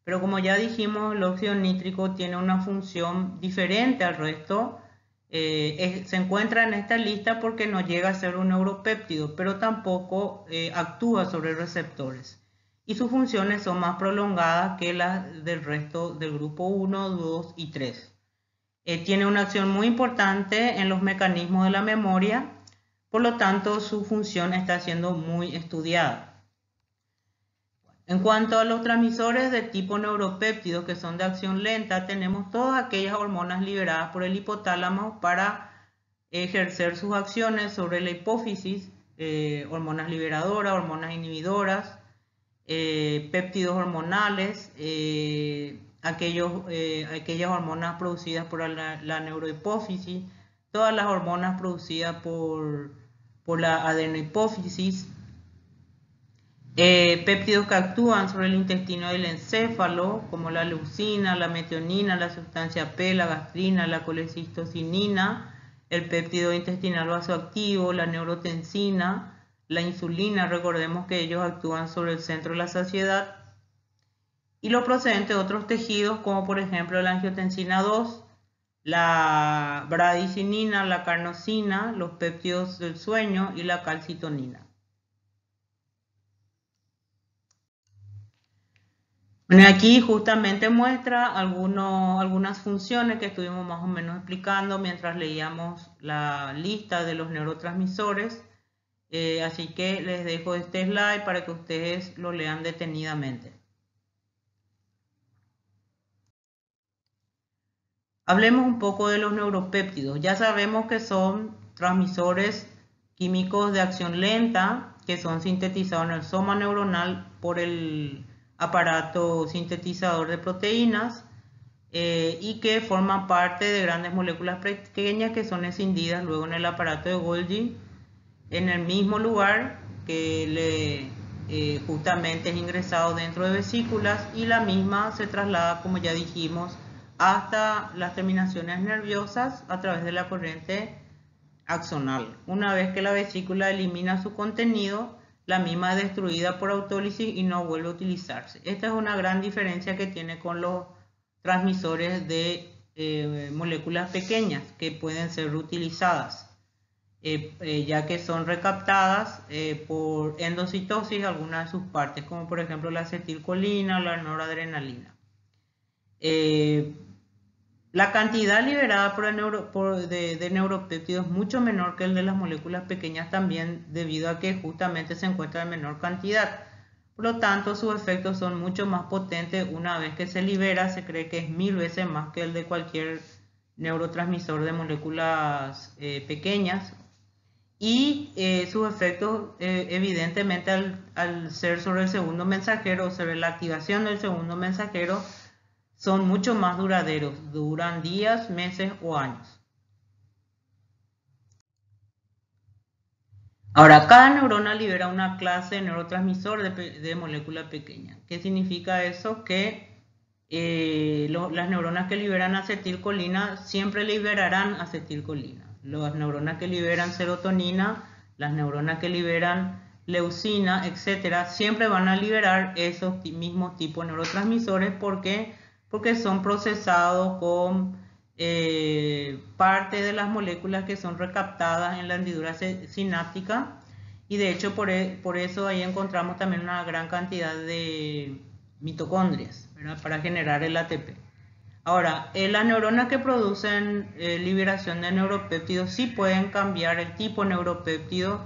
Pero como ya dijimos, el óxido nítrico tiene una función diferente al resto. Se encuentra en esta lista porque no llega a ser un neuropéptido, pero tampoco actúa sobre receptores. Y sus funciones son más prolongadas que las del resto del grupo 1, 2 y 3. Tiene una acción muy importante en los mecanismos de la memoria, por lo tanto su función está siendo muy estudiada. En cuanto a los transmisores de tipo neuropéptidos que son de acción lenta, tenemos todas aquellas hormonas liberadas por el hipotálamo para ejercer sus acciones sobre la hipófisis, hormonas liberadoras, hormonas inhibidoras, péptidos hormonales, aquellas hormonas producidas por la neurohipófisis, todas las hormonas producidas por la adenohipófisis, péptidos que actúan sobre el intestino del encéfalo, como la leucina, la metionina, la sustancia P, la gastrina, la colecistocinina, el péptido intestinal vasoactivo, la neurotensina, la insulina. Recordemos que ellos actúan sobre el centro de la saciedad, y los procedentes de otros tejidos, como por ejemplo la angiotensina 2, la bradicinina, la carnosina, los péptidos del sueño y la calcitonina. Bueno, aquí justamente muestra algunas funciones que estuvimos más o menos explicando mientras leíamos la lista de los neurotransmisores. Así que les dejo este slide para que ustedes lo lean detenidamente. Hablemos un poco de los neuropéptidos. Ya sabemos que son transmisores químicos de acción lenta que son sintetizados en el soma neuronal por el aparato sintetizador de proteínas, y que forman parte de grandes moléculas pequeñas que son escindidas luego en el aparato de Golgi en el mismo lugar que justamente es ingresado dentro de vesículas, y la misma se traslada, como ya dijimos, hasta las terminaciones nerviosas a través de la corriente axonal. Una vez que la vesícula elimina su contenido, la misma es destruida por autólisis y no vuelve a utilizarse. Esta es una gran diferencia que tiene con los transmisores de moléculas pequeñas que pueden ser reutilizadas, ya que son recaptadas por endocitosis algunas de sus partes, como por ejemplo la acetilcolina o la noradrenalina. La cantidad liberada de neuropéptidos es mucho menor que el de las moléculas pequeñas, también debido a que justamente se encuentra en menor cantidad. Por lo tanto, sus efectos son mucho más potentes una vez que se libera. Se cree que es 1000 veces más que el de cualquier neurotransmisor de moléculas pequeñas. Y sus efectos, evidentemente, al ser sobre el segundo mensajero, sobre la activación del segundo mensajero, son mucho más duraderos, duran días, meses o años. Ahora, cada neurona libera una clase de neurotransmisor de molécula pequeña. ¿Qué significa eso? Que las neuronas que liberan acetilcolina siempre liberarán acetilcolina. Las neuronas que liberan serotonina, las neuronas que liberan leucina, etcétera, siempre van a liberar esos mismos tipos de neurotransmisores porque son procesados con parte de las moléculas que son recaptadas en la hendidura sináptica, y de hecho por eso ahí encontramos también una gran cantidad de mitocondrias, ¿verdad?, para generar el ATP. Ahora, las neuronas que producen liberación de neuropéptidos sí pueden cambiar el tipo de neuropéptido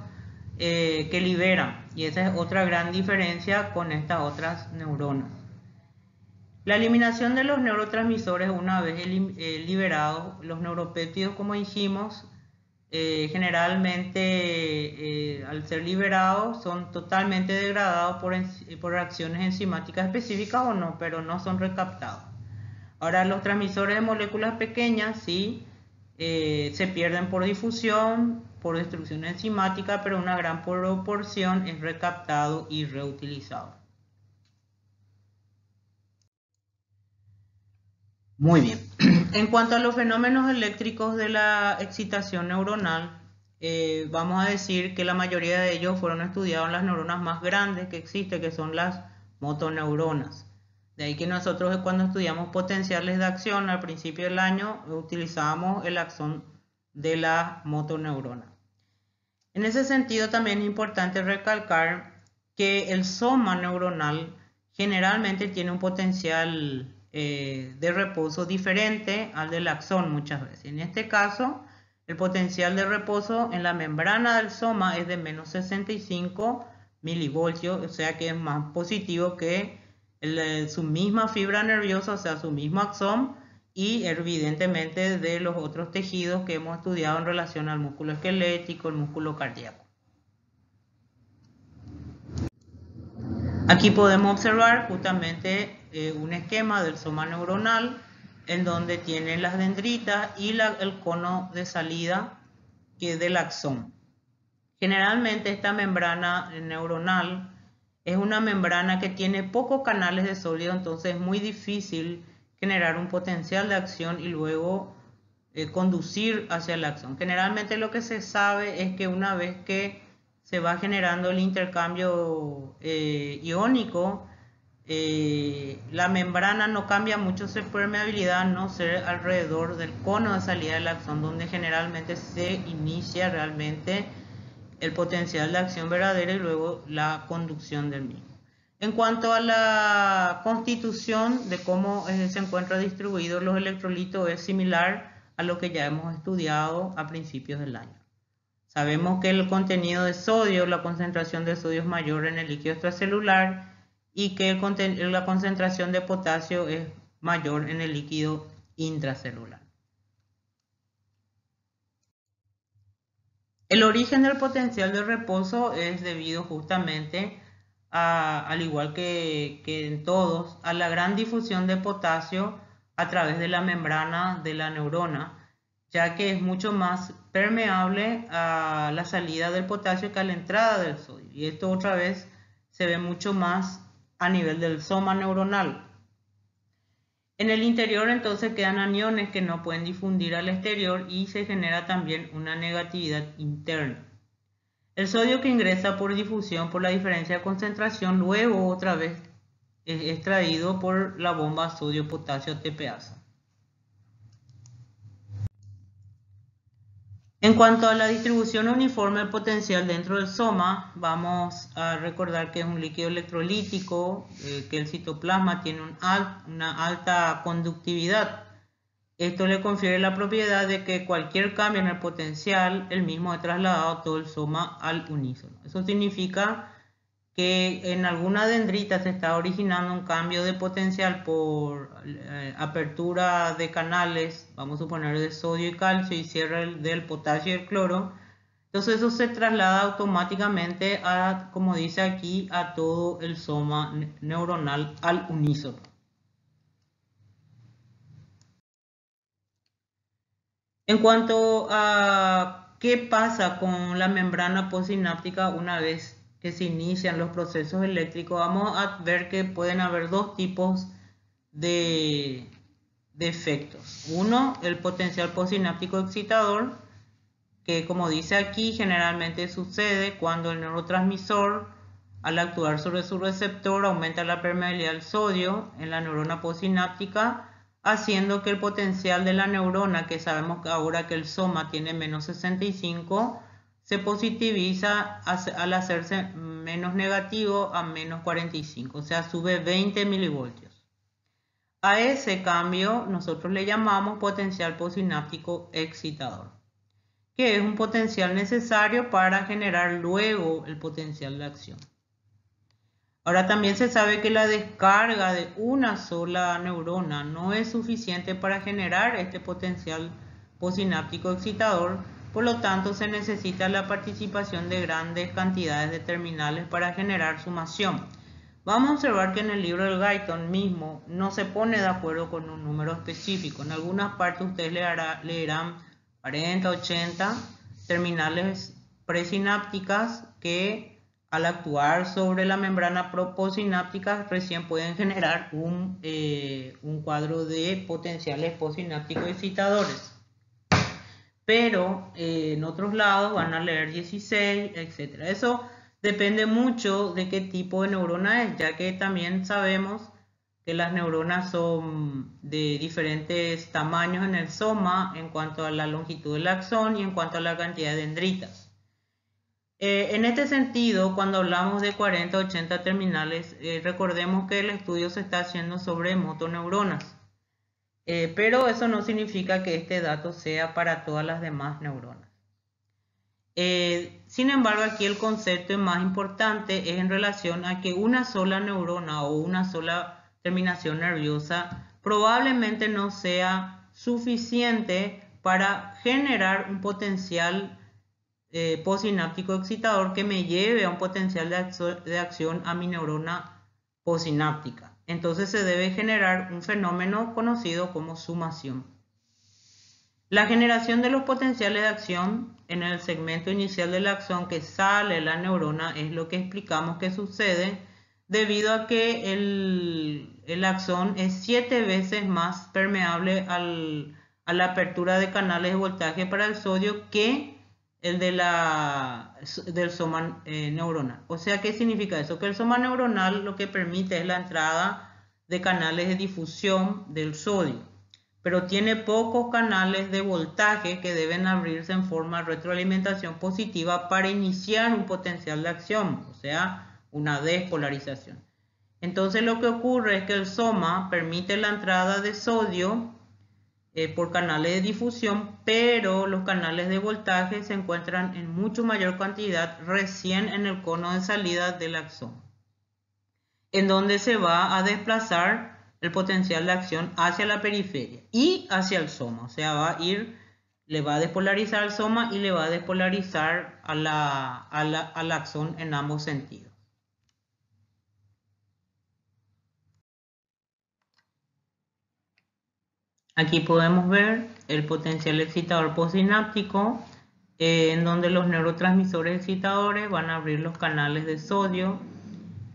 que liberan, y esa es otra gran diferencia con estas otras neuronas. La eliminación de los neurotransmisores, una vez liberados, los neuropéptidos, como dijimos, generalmente al ser liberados son totalmente degradados por reacciones enzimáticas específicas o no, pero no son recaptados. Ahora, los transmisores de moléculas pequeñas sí se pierden por difusión, por destrucción enzimática, pero una gran proporción es recaptado y reutilizado. Muy bien. En cuanto a los fenómenos eléctricos de la excitación neuronal, vamos a decir que la mayoría de ellos fueron estudiados en las neuronas más grandes que existen, que son las motoneuronas. De ahí que nosotros cuando estudiamos potenciales de acción al principio del año utilizábamos el axón de la motoneurona. En ese sentido también es importante recalcar que el soma neuronal generalmente tiene un potencial de reposo diferente al del axón muchas veces. En este caso, el potencial de reposo en la membrana del soma es de menos 65 milivoltios, o sea que es más positivo que su misma fibra nerviosa, o sea, su mismo axón, y evidentemente de los otros tejidos que hemos estudiado en relación al músculo esquelético, el músculo cardíaco. Aquí podemos observar justamente un esquema del soma neuronal en donde tiene las dendritas y el cono de salida que es del axón. Generalmente esta membrana neuronal es una membrana que tiene pocos canales de sólido, entonces es muy difícil generar un potencial de acción y luego conducir hacia la acción. Generalmente lo que se sabe es que una vez que se va generando el intercambio iónico, la membrana no cambia mucho su permeabilidad, no ser alrededor del cono de salida del axón, donde generalmente se inicia realmente el potencial de acción verdadera y luego la conducción del mismo. En cuanto a la constitución de cómo se encuentran distribuidos los electrolitos, es similar a lo que ya hemos estudiado a principios del año. Sabemos que el contenido de sodio, la concentración de sodio es mayor en el líquido extracelular y que la concentración de potasio es mayor en el líquido intracelular. El origen del potencial de reposo es debido justamente al igual que en todos, a la gran difusión de potasio a través de la membrana de la neurona, ya que es mucho más permeable a la salida del potasio que a la entrada del sodio. Y esto otra vez se ve mucho más a nivel del soma neuronal. En el interior entonces quedan aniones que no pueden difundir al exterior y se genera también una negatividad interna. El sodio que ingresa por difusión por la diferencia de concentración luego otra vez es extraído por la bomba sodio-potasio ATPasa. En cuanto a la distribución uniforme del potencial dentro del soma, vamos a recordar que es un líquido electrolítico, que el citoplasma tiene una alta conductividad. Esto le confiere la propiedad de que cualquier cambio en el potencial, el mismo es trasladado a todo el soma al unísono. Eso significa que en alguna dendrita se está originando un cambio de potencial por apertura de canales, vamos a suponer de sodio y calcio, y cierre del potasio y el cloro. Entonces eso se traslada automáticamente a, como dice aquí, a todo el soma neuronal al unísono. En cuanto a qué pasa con la membrana postsináptica una vez que se inician los procesos eléctricos, vamos a ver que pueden haber dos tipos de efectos. Uno, el potencial postsináptico excitador, que como dice aquí, generalmente sucede cuando el neurotransmisor, al actuar sobre su receptor, aumenta la permeabilidad del sodio en la neurona postsináptica, haciendo que el potencial de la neurona, que sabemos ahora que el soma tiene menos 65, se positiviza al hacerse menos negativo a menos 45, o sea, sube 20 milivoltios. A ese cambio nosotros le llamamos potencial postsináptico excitador, que es un potencial necesario para generar luego el potencial de acción. Ahora también se sabe que la descarga de una sola neurona no es suficiente para generar este potencial postsináptico excitador, por lo tanto se necesita la participación de grandes cantidades de terminales para generar sumación. Vamos a observar que en el libro del Guyton mismo no se pone de acuerdo con un número específico. En algunas partes ustedes leerán 40, 80 terminales presinápticas que al actuar sobre la membrana postsináptica recién pueden generar un cuadro de potenciales postsinápticos excitadores. Pero en otros lados van a leer 16, etc. Eso depende mucho de qué tipo de neurona es, ya que también sabemos que las neuronas son de diferentes tamaños en el soma en cuanto a la longitud del axón y en cuanto a la cantidad de dendritas. En este sentido, cuando hablamos de 40 o 80 terminales, recordemos que el estudio se está haciendo sobre motoneuronas, pero eso no significa que este dato sea para todas las demás neuronas. Sin embargo, aquí el concepto más importante es en relación a que una sola neurona o una sola terminación nerviosa probablemente no sea suficiente para generar un potencial postsináptico excitador que me lleve a un potencial de acción a mi neurona postsináptica. Entonces se debe generar un fenómeno conocido como sumación. La generación de los potenciales de acción en el segmento inicial del axón que sale de la neurona es lo que explicamos que sucede debido a que el axón es 7 veces más permeable a la apertura de canales de voltaje para el sodio que el del soma neuronal. O sea, ¿qué significa eso? Que el soma neuronal lo que permite es la entrada de canales de difusión del sodio, pero tiene pocos canales de voltaje que deben abrirse en forma de retroalimentación positiva para iniciar un potencial de acción, o sea, una despolarización. Entonces lo que ocurre es que el soma permite la entrada de sodio por canales de difusión, pero los canales de voltaje se encuentran en mucho mayor cantidad recién en el cono de salida del axón, en donde se va a desplazar el potencial de acción hacia la periferia y hacia el soma, o sea, le va a despolarizar al soma y le va a despolarizar al axón en ambos sentidos. Aquí podemos ver el potencial excitador postsináptico, en donde los neurotransmisores excitadores van a abrir los canales de sodio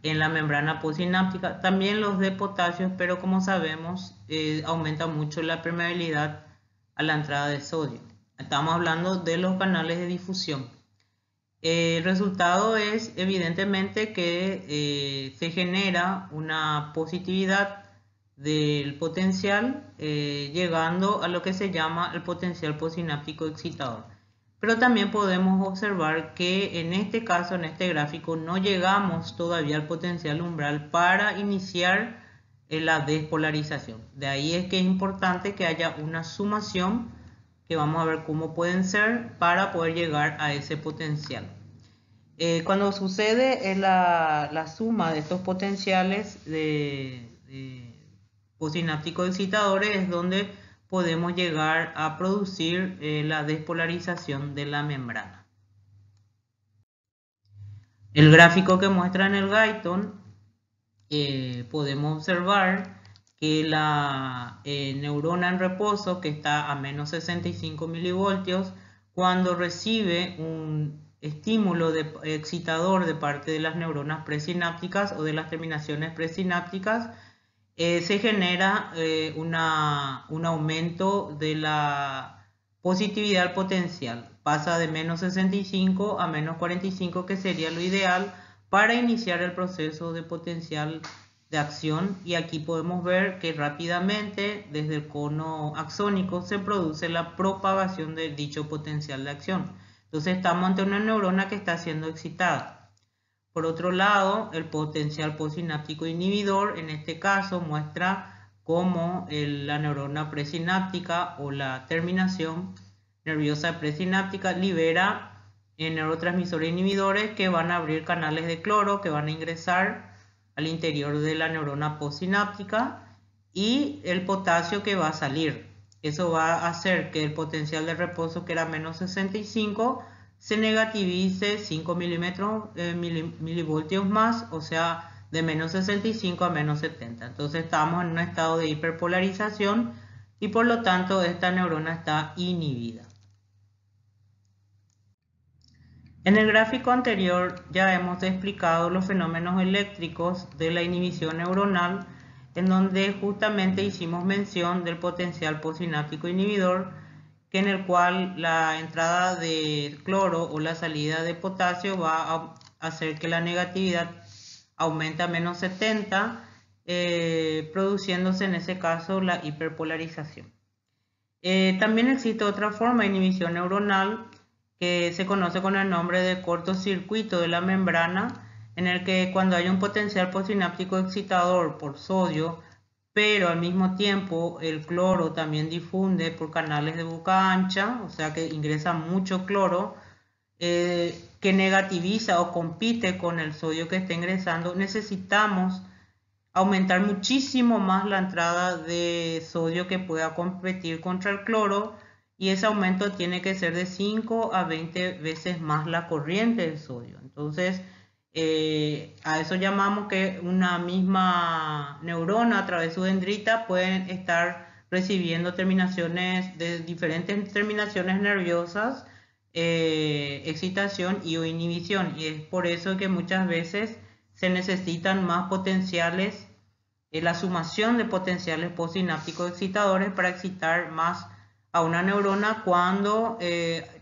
en la membrana postsináptica, también los de potasio, pero como sabemos aumenta mucho la permeabilidad a la entrada de sodio. Estamos hablando de los canales de difusión. El resultado es evidentemente que se genera una positividad del potencial llegando a lo que se llama el potencial postsináptico excitador. Pero también podemos observar que en este caso, en este gráfico, no llegamos todavía al potencial umbral para iniciar la despolarización. De ahí es que es importante que haya una sumación, que vamos a ver cómo pueden ser, para poder llegar a ese potencial. Cuando sucede la suma de estos potenciales de postsinápticos excitadores es donde podemos llegar a producir la despolarización de la membrana. El gráfico que muestra en el Guyton, podemos observar que la neurona en reposo, que está a menos 65 milivoltios, cuando recibe un estímulo excitador de parte de las neuronas presinápticas o de las terminaciones presinápticas, se genera un aumento de la positividad potencial. Pasa de menos 65 a menos 45, que sería lo ideal para iniciar el proceso de potencial de acción. Y aquí podemos ver que rápidamente desde el cono axónico se produce la propagación de dicho potencial de acción. Entonces estamos ante una neurona que está siendo excitada. Por otro lado, el potencial postsináptico inhibidor, en este caso, muestra como la neurona presináptica o la terminación nerviosa presináptica libera neurotransmisores inhibidores que van a abrir canales de cloro que van a ingresar al interior de la neurona postsináptica y el potasio que va a salir. Eso va a hacer que el potencial de reposo, que era menos 65, se negativice 5 milivoltios más, o sea, de menos 65 a menos 70. Entonces estamos en un estado de hiperpolarización y por lo tanto esta neurona está inhibida. En el gráfico anterior ya hemos explicado los fenómenos eléctricos de la inhibición neuronal, en donde justamente hicimos mención del potencial postsináptico inhibidor, en el cual la entrada de cloro o la salida de potasio va a hacer que la negatividad aumente a menos 70, produciéndose en ese caso la hiperpolarización. También existe otra forma de inhibición neuronal que se conoce con el nombre de cortocircuito de la membrana, en el que cuando hay un potencial postsináptico excitador por sodio, pero al mismo tiempo el cloro también difunde por canales de boca ancha, o sea que ingresa mucho cloro, que negativiza o compite con el sodio que está ingresando, necesitamos aumentar muchísimo más la entrada de sodio que pueda competir contra el cloro, y ese aumento tiene que ser de 5 a 20 veces más la corriente de sodio. Entonces, a eso llamamos que una misma neurona a través de su dendrita pueden estar recibiendo terminaciones de diferentes terminaciones nerviosas, excitación y o inhibición, y es por eso que muchas veces se necesitan más potenciales, la sumación de potenciales postsinápticos excitadores para excitar más a una neurona cuando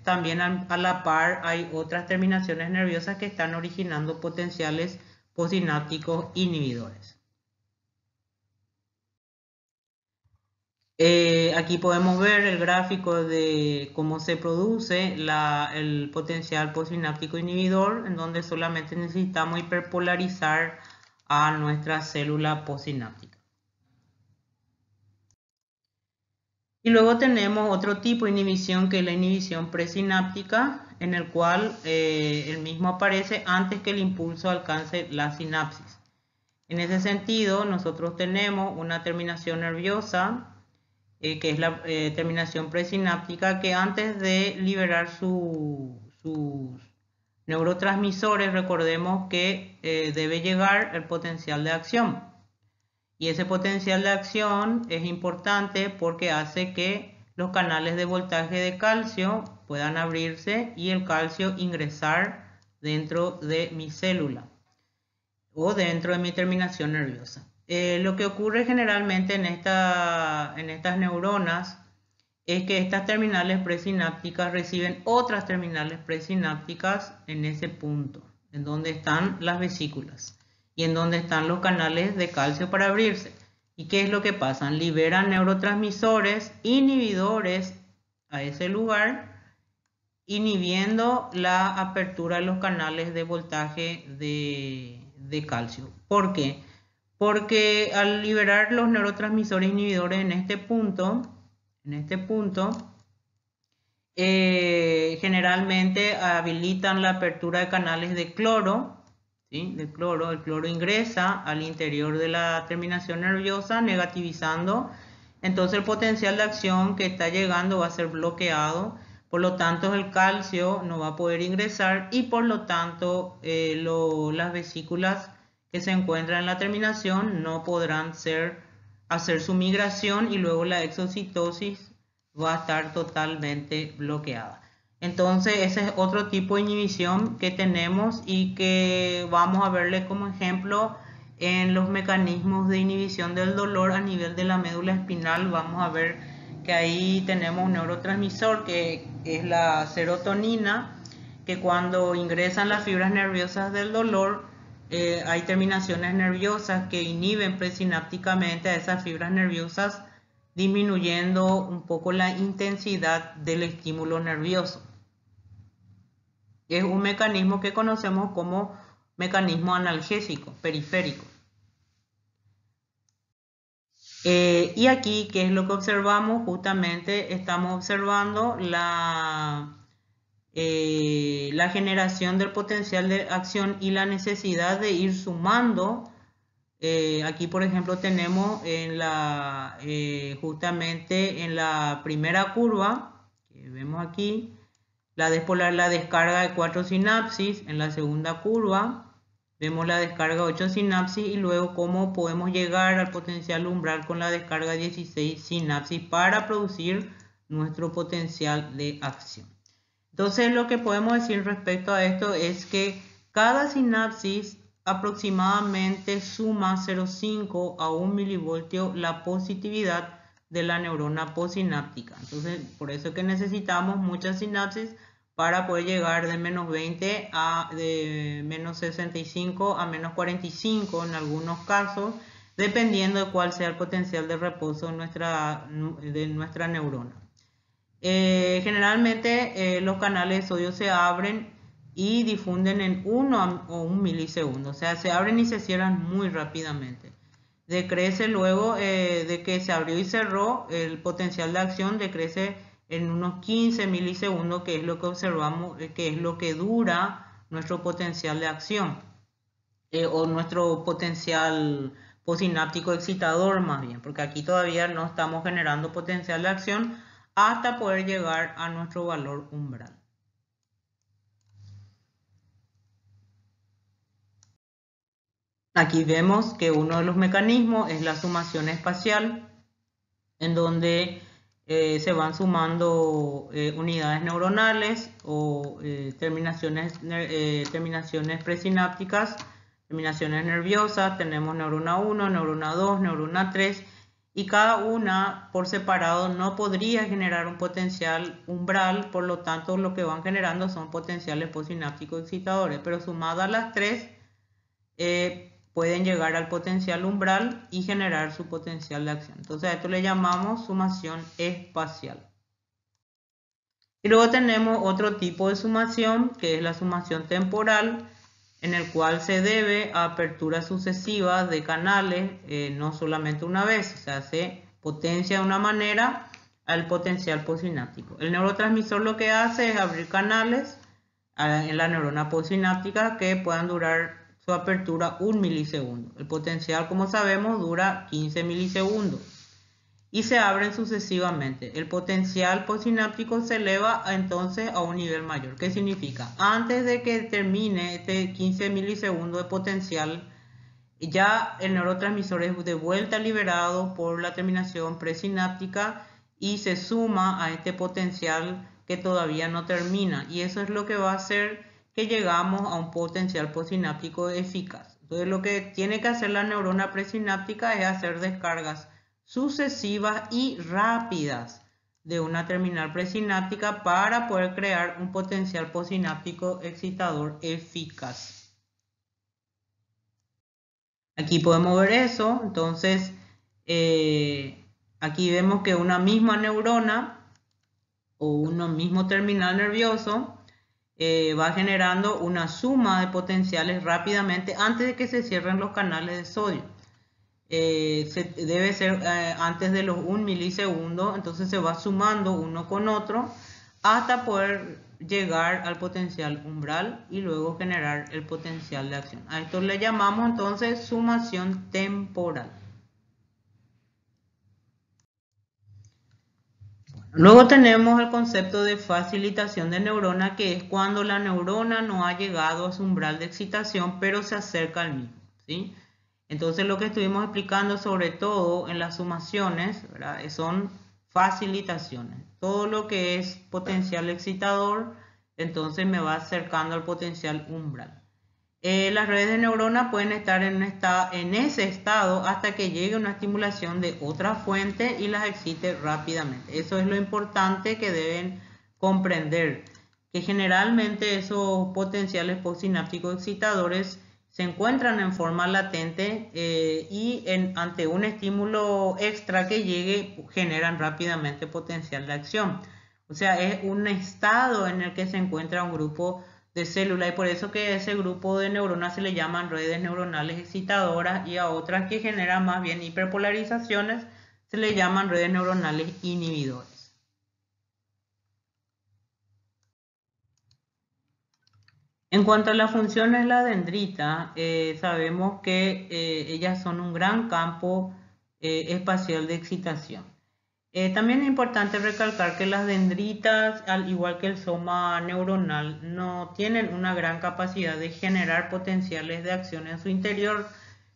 también a la par hay otras terminaciones nerviosas que están originando potenciales postsinápticos inhibidores. Aquí podemos ver el gráfico de cómo se produce el potencial postsináptico inhibidor, en donde solamente necesitamos hiperpolarizar a nuestra célula postsináptica. Y luego tenemos otro tipo de inhibición, que es la inhibición presináptica, en el cual el mismo aparece antes que el impulso alcance la sinapsis. En ese sentido, nosotros tenemos una terminación nerviosa, que es la terminación presináptica, que antes de liberar sus neurotransmisores, recordemos que debe llegar el potencial de acción. Y ese potencial de acción es importante porque hace que los canales de voltaje de calcio puedan abrirse y el calcio ingresar dentro de mi célula o dentro de mi terminación nerviosa. Lo que ocurre generalmente en estas neuronas es que estas terminales presinápticas reciben otras terminales presinápticas en ese punto, en donde están las vesículas y en donde están los canales de calcio para abrirse. ¿Y qué es lo que pasa? Liberan neurotransmisores inhibidores a ese lugar, inhibiendo la apertura de los canales de voltaje de calcio. ¿Por qué? Porque al liberar los neurotransmisores inhibidores en este punto, generalmente habilitan la apertura de canales de cloro, ¿sí? El cloro ingresa al interior de la terminación nerviosa, negativizando. Entonces el potencial de acción que está llegando va a ser bloqueado, por lo tanto el calcio no va a poder ingresar y por lo tanto las vesículas que se encuentran en la terminación no podrán hacer su migración y luego la exocitosis va a estar totalmente bloqueada. Entonces ese es otro tipo de inhibición que tenemos y que vamos a verle como ejemplo en los mecanismos de inhibición del dolor a nivel de la médula espinal. Vamos a ver que ahí tenemos un neurotransmisor que es la serotonina, que cuando ingresan las fibras nerviosas del dolor, hay terminaciones nerviosas que inhiben presinápticamente a esas fibras nerviosas, disminuyendo un poco la intensidad del estímulo nervioso. Es un mecanismo que conocemos como mecanismo analgésico periférico. Y aquí, ¿qué es lo que observamos? Justamente estamos observando la generación del potencial de acción y la necesidad de ir sumando. Aquí, por ejemplo, tenemos justamente en la primera curva, que vemos aquí, la descarga de 4 sinapsis. En la segunda curva vemos la descarga de 8 sinapsis y luego cómo podemos llegar al potencial umbral con la descarga de 16 sinapsis para producir nuestro potencial de acción. Entonces, lo que podemos decir respecto a esto es que cada sinapsis aproximadamente suma 0,5 a 1 milivoltio la positividad de la neurona postsináptica. Entonces, por eso es que necesitamos muchas sinapsis para poder llegar de menos 20 de menos 65 a menos 45 en algunos casos, dependiendo de cuál sea el potencial de reposo de nuestra neurona. Generalmente los canales de sodio se abren y difunden en 1 o 1 milisegundo, o sea, se abren y se cierran muy rápidamente. Decrece luego de que se abrió y cerró, el potencial de acción decrece en unos 15 milisegundos, que es lo que observamos, que es lo que dura nuestro potencial de acción, o nuestro potencial postsináptico excitador más bien, porque aquí todavía no estamos generando potencial de acción hasta poder llegar a nuestro valor umbral. Aquí vemos que uno de los mecanismos es la sumación espacial, en donde se van sumando unidades neuronales o terminaciones presinápticas, terminaciones nerviosas. Tenemos neurona 1, neurona 2, neurona 3, y cada una por separado no podría generar un potencial umbral, por lo tanto lo que van generando son potenciales postsinápticos excitadores, pero sumadas las tres pueden llegar al potencial umbral y generar su potencial de acción. Entonces a esto le llamamos sumación espacial. Y luego tenemos otro tipo de sumación, que es la sumación temporal, en el cual se debe a aperturas sucesivas de canales, no solamente una vez, o sea, se potencia de una manera al potencial postsináptico. El neurotransmisor lo que hace es abrir canales en la neurona postsináptica que puedan durar su apertura 1 milisegundo. El potencial, como sabemos, dura 15 milisegundos y se abren sucesivamente. El potencial postsináptico se eleva entonces a un nivel mayor. ¿Qué significa? Antes de que termine este 15 milisegundos de potencial, ya el neurotransmisor es de vuelta liberado por la terminación presináptica y se suma a este potencial que todavía no termina, y eso es lo que va a hacer que llegamos a un potencial postsináptico eficaz. Entonces lo que tiene que hacer la neurona presináptica es hacer descargas sucesivas y rápidas de una terminal presináptica para poder crear un potencial postsináptico excitador eficaz. Aquí podemos ver eso. Entonces aquí vemos que una misma neurona o un mismo terminal nervioso va generando una suma de potenciales rápidamente antes de que se cierren los canales de sodio. Debe ser antes de los 1 milisegundo, entonces se va sumando uno con otro hasta poder llegar al potencial umbral y luego generar el potencial de acción. A esto le llamamos entonces sumación temporal. Luego tenemos el concepto de facilitación de neurona, que es cuando la neurona no ha llegado a su umbral de excitación, pero se acerca al mismo, ¿sí? Entonces lo que estuvimos explicando sobre todo en las sumaciones, ¿verdad?, son facilitaciones. Todo lo que es potencial excitador, entonces me va acercando al potencial umbral. Las redes de neuronas pueden estar en ese estado hasta que llegue una estimulación de otra fuente y las excite rápidamente. Eso es lo importante que deben comprender, que generalmente esos potenciales postsinápticos excitadores se encuentran en forma latente y ante un estímulo extra que llegue generan rápidamente potencial de acción. O sea, es un estado en el que se encuentra un grupo de célula, y por eso que a ese grupo de neuronas se le llaman redes neuronales excitadoras, y a otras que generan más bien hiperpolarizaciones se le llaman redes neuronales inhibidores. En cuanto a las funciones de la dendrita, sabemos que ellas son un gran campo espacial de excitación. También es importante recalcar que las dendritas, al igual que el soma neuronal, no tienen una gran capacidad de generar potenciales de acción en su interior,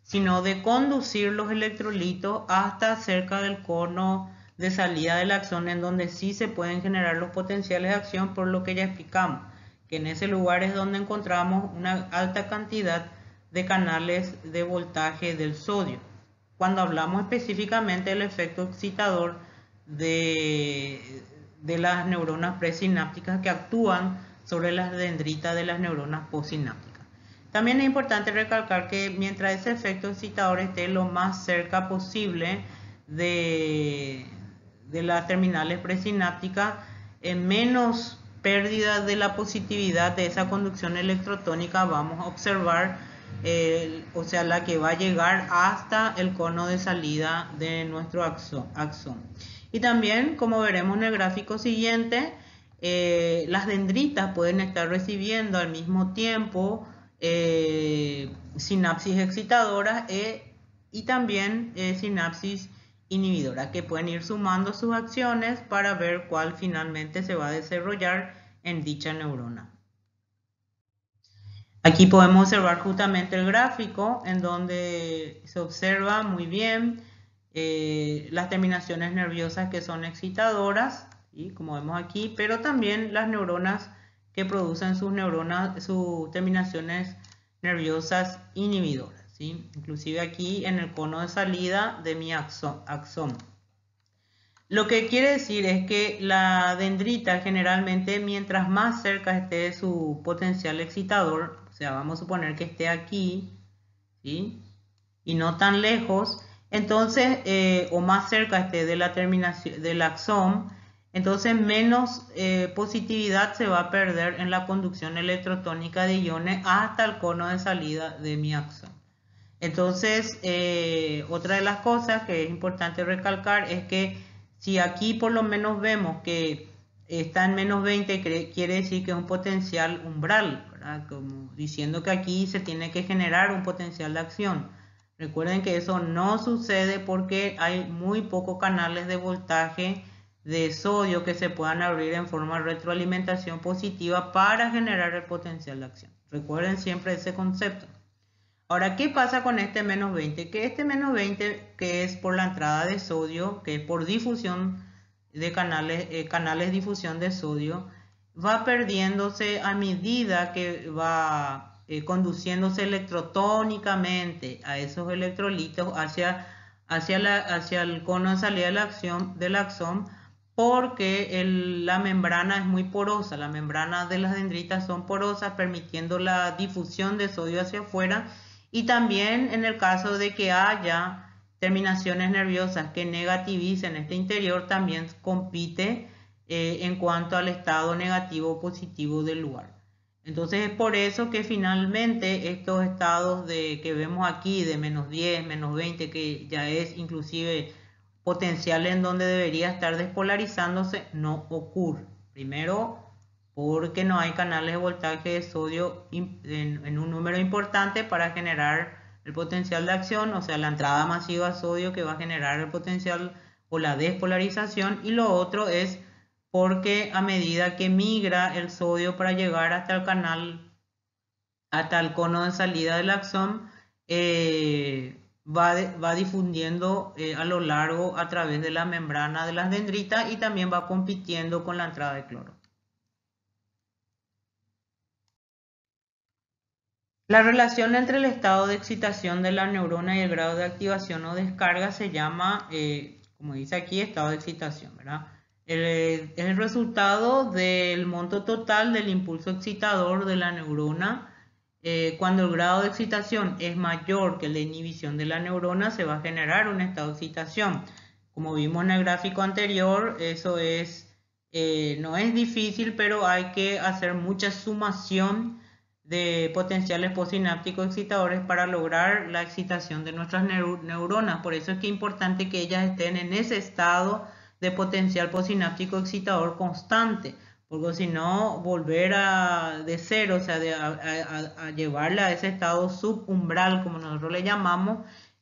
sino de conducir los electrolitos hasta cerca del cono de salida del axón, en donde sí se pueden generar los potenciales de acción, por lo que ya explicamos, que en ese lugar es donde encontramos una alta cantidad de canales de voltaje del sodio. Cuando hablamos específicamente del efecto excitador de las neuronas presinápticas que actúan sobre las dendritas de las neuronas postsinápticas. También es importante recalcar que mientras ese efecto excitador esté lo más cerca posible de las terminales presinápticas, menos pérdida de la positividad de esa conducción electrotónica vamos a observar, o sea, la que va a llegar hasta el cono de salida de nuestro axón. Y también, como veremos en el gráfico siguiente, las dendritas pueden estar recibiendo al mismo tiempo sinapsis excitadoras y también sinapsis inhibidoras, que pueden ir sumando sus acciones para ver cuál finalmente se va a desarrollar en dicha neurona. Aquí podemos observar justamente el gráfico en donde se observa muy bien las terminaciones nerviosas que son excitadoras, ¿sí? Como vemos aquí, pero también las neuronas que producen sus terminaciones nerviosas inhibidoras, ¿sí? Inclusive aquí en el cono de salida de mi axón. Lo que quiere decir es que la dendrita generalmente, mientras más cerca esté de su potencial excitador, o sea, vamos a suponer que esté aquí, ¿sí? Y no tan lejos, entonces, o más cerca esté de la terminación del axón, entonces menos positividad se va a perder en la conducción electrotónica de iones hasta el cono de salida de mi axón. Entonces, otra de las cosas que es importante recalcar es que si aquí por lo menos vemos que está en menos 20, quiere decir que es un potencial umbral, ¿verdad? Como diciendo que aquí se tiene que generar un potencial de acción. Recuerden que eso no sucede porque hay muy pocos canales de voltaje de sodio que se puedan abrir en forma de retroalimentación positiva para generar el potencial de acción. Recuerden siempre ese concepto. Ahora, ¿qué pasa con este menos 20? Que este menos 20, que es por la entrada de sodio, que es por difusión de canales difusión de sodio, va perdiéndose a medida que va conduciéndose electrotónicamente a esos electrolitos hacia el cono de salida del axón, porque la membrana es muy porosa. La membrana de las dendritas son porosas, permitiendo la difusión de sodio hacia afuera. Y también en el caso de que haya terminaciones nerviosas que negativicen este interior, también compite en cuanto al estado negativo o positivo del lugar. Entonces es por eso que finalmente estos estados que vemos aquí de menos 10, menos 20, que ya es inclusive potencial en donde debería estar despolarizándose, no ocurre. Primero, porque no hay canales de voltaje de sodio en un número importante para generar el potencial de acción, o sea, la entrada masiva de sodio que va a generar el potencial o la despolarización. Y lo otro es porque a medida que migra el sodio para llegar hasta el canal, hasta el cono de salida del axón, va difundiendo a lo largo a través de la membrana de las dendritas y también va compitiendo con la entrada de cloro. La relación entre el estado de excitación de la neurona y el grado de activación o descarga se llama, como dice aquí, estado de excitación, ¿verdad? Es el resultado del monto total del impulso excitador de la neurona. Cuando el grado de excitación es mayor que la inhibición de la neurona, se va a generar un estado de excitación. Como vimos en el gráfico anterior, eso es No es difícil, pero hay que hacer mucha sumación de potenciales postsinápticos excitadores para lograr la excitación de nuestras neuronas. Por eso es que es importante que ellas estén en ese estado de potencial postsináptico excitador constante, porque si no, volver de cero, o sea, a llevarla a ese estado subumbral, como nosotros le llamamos,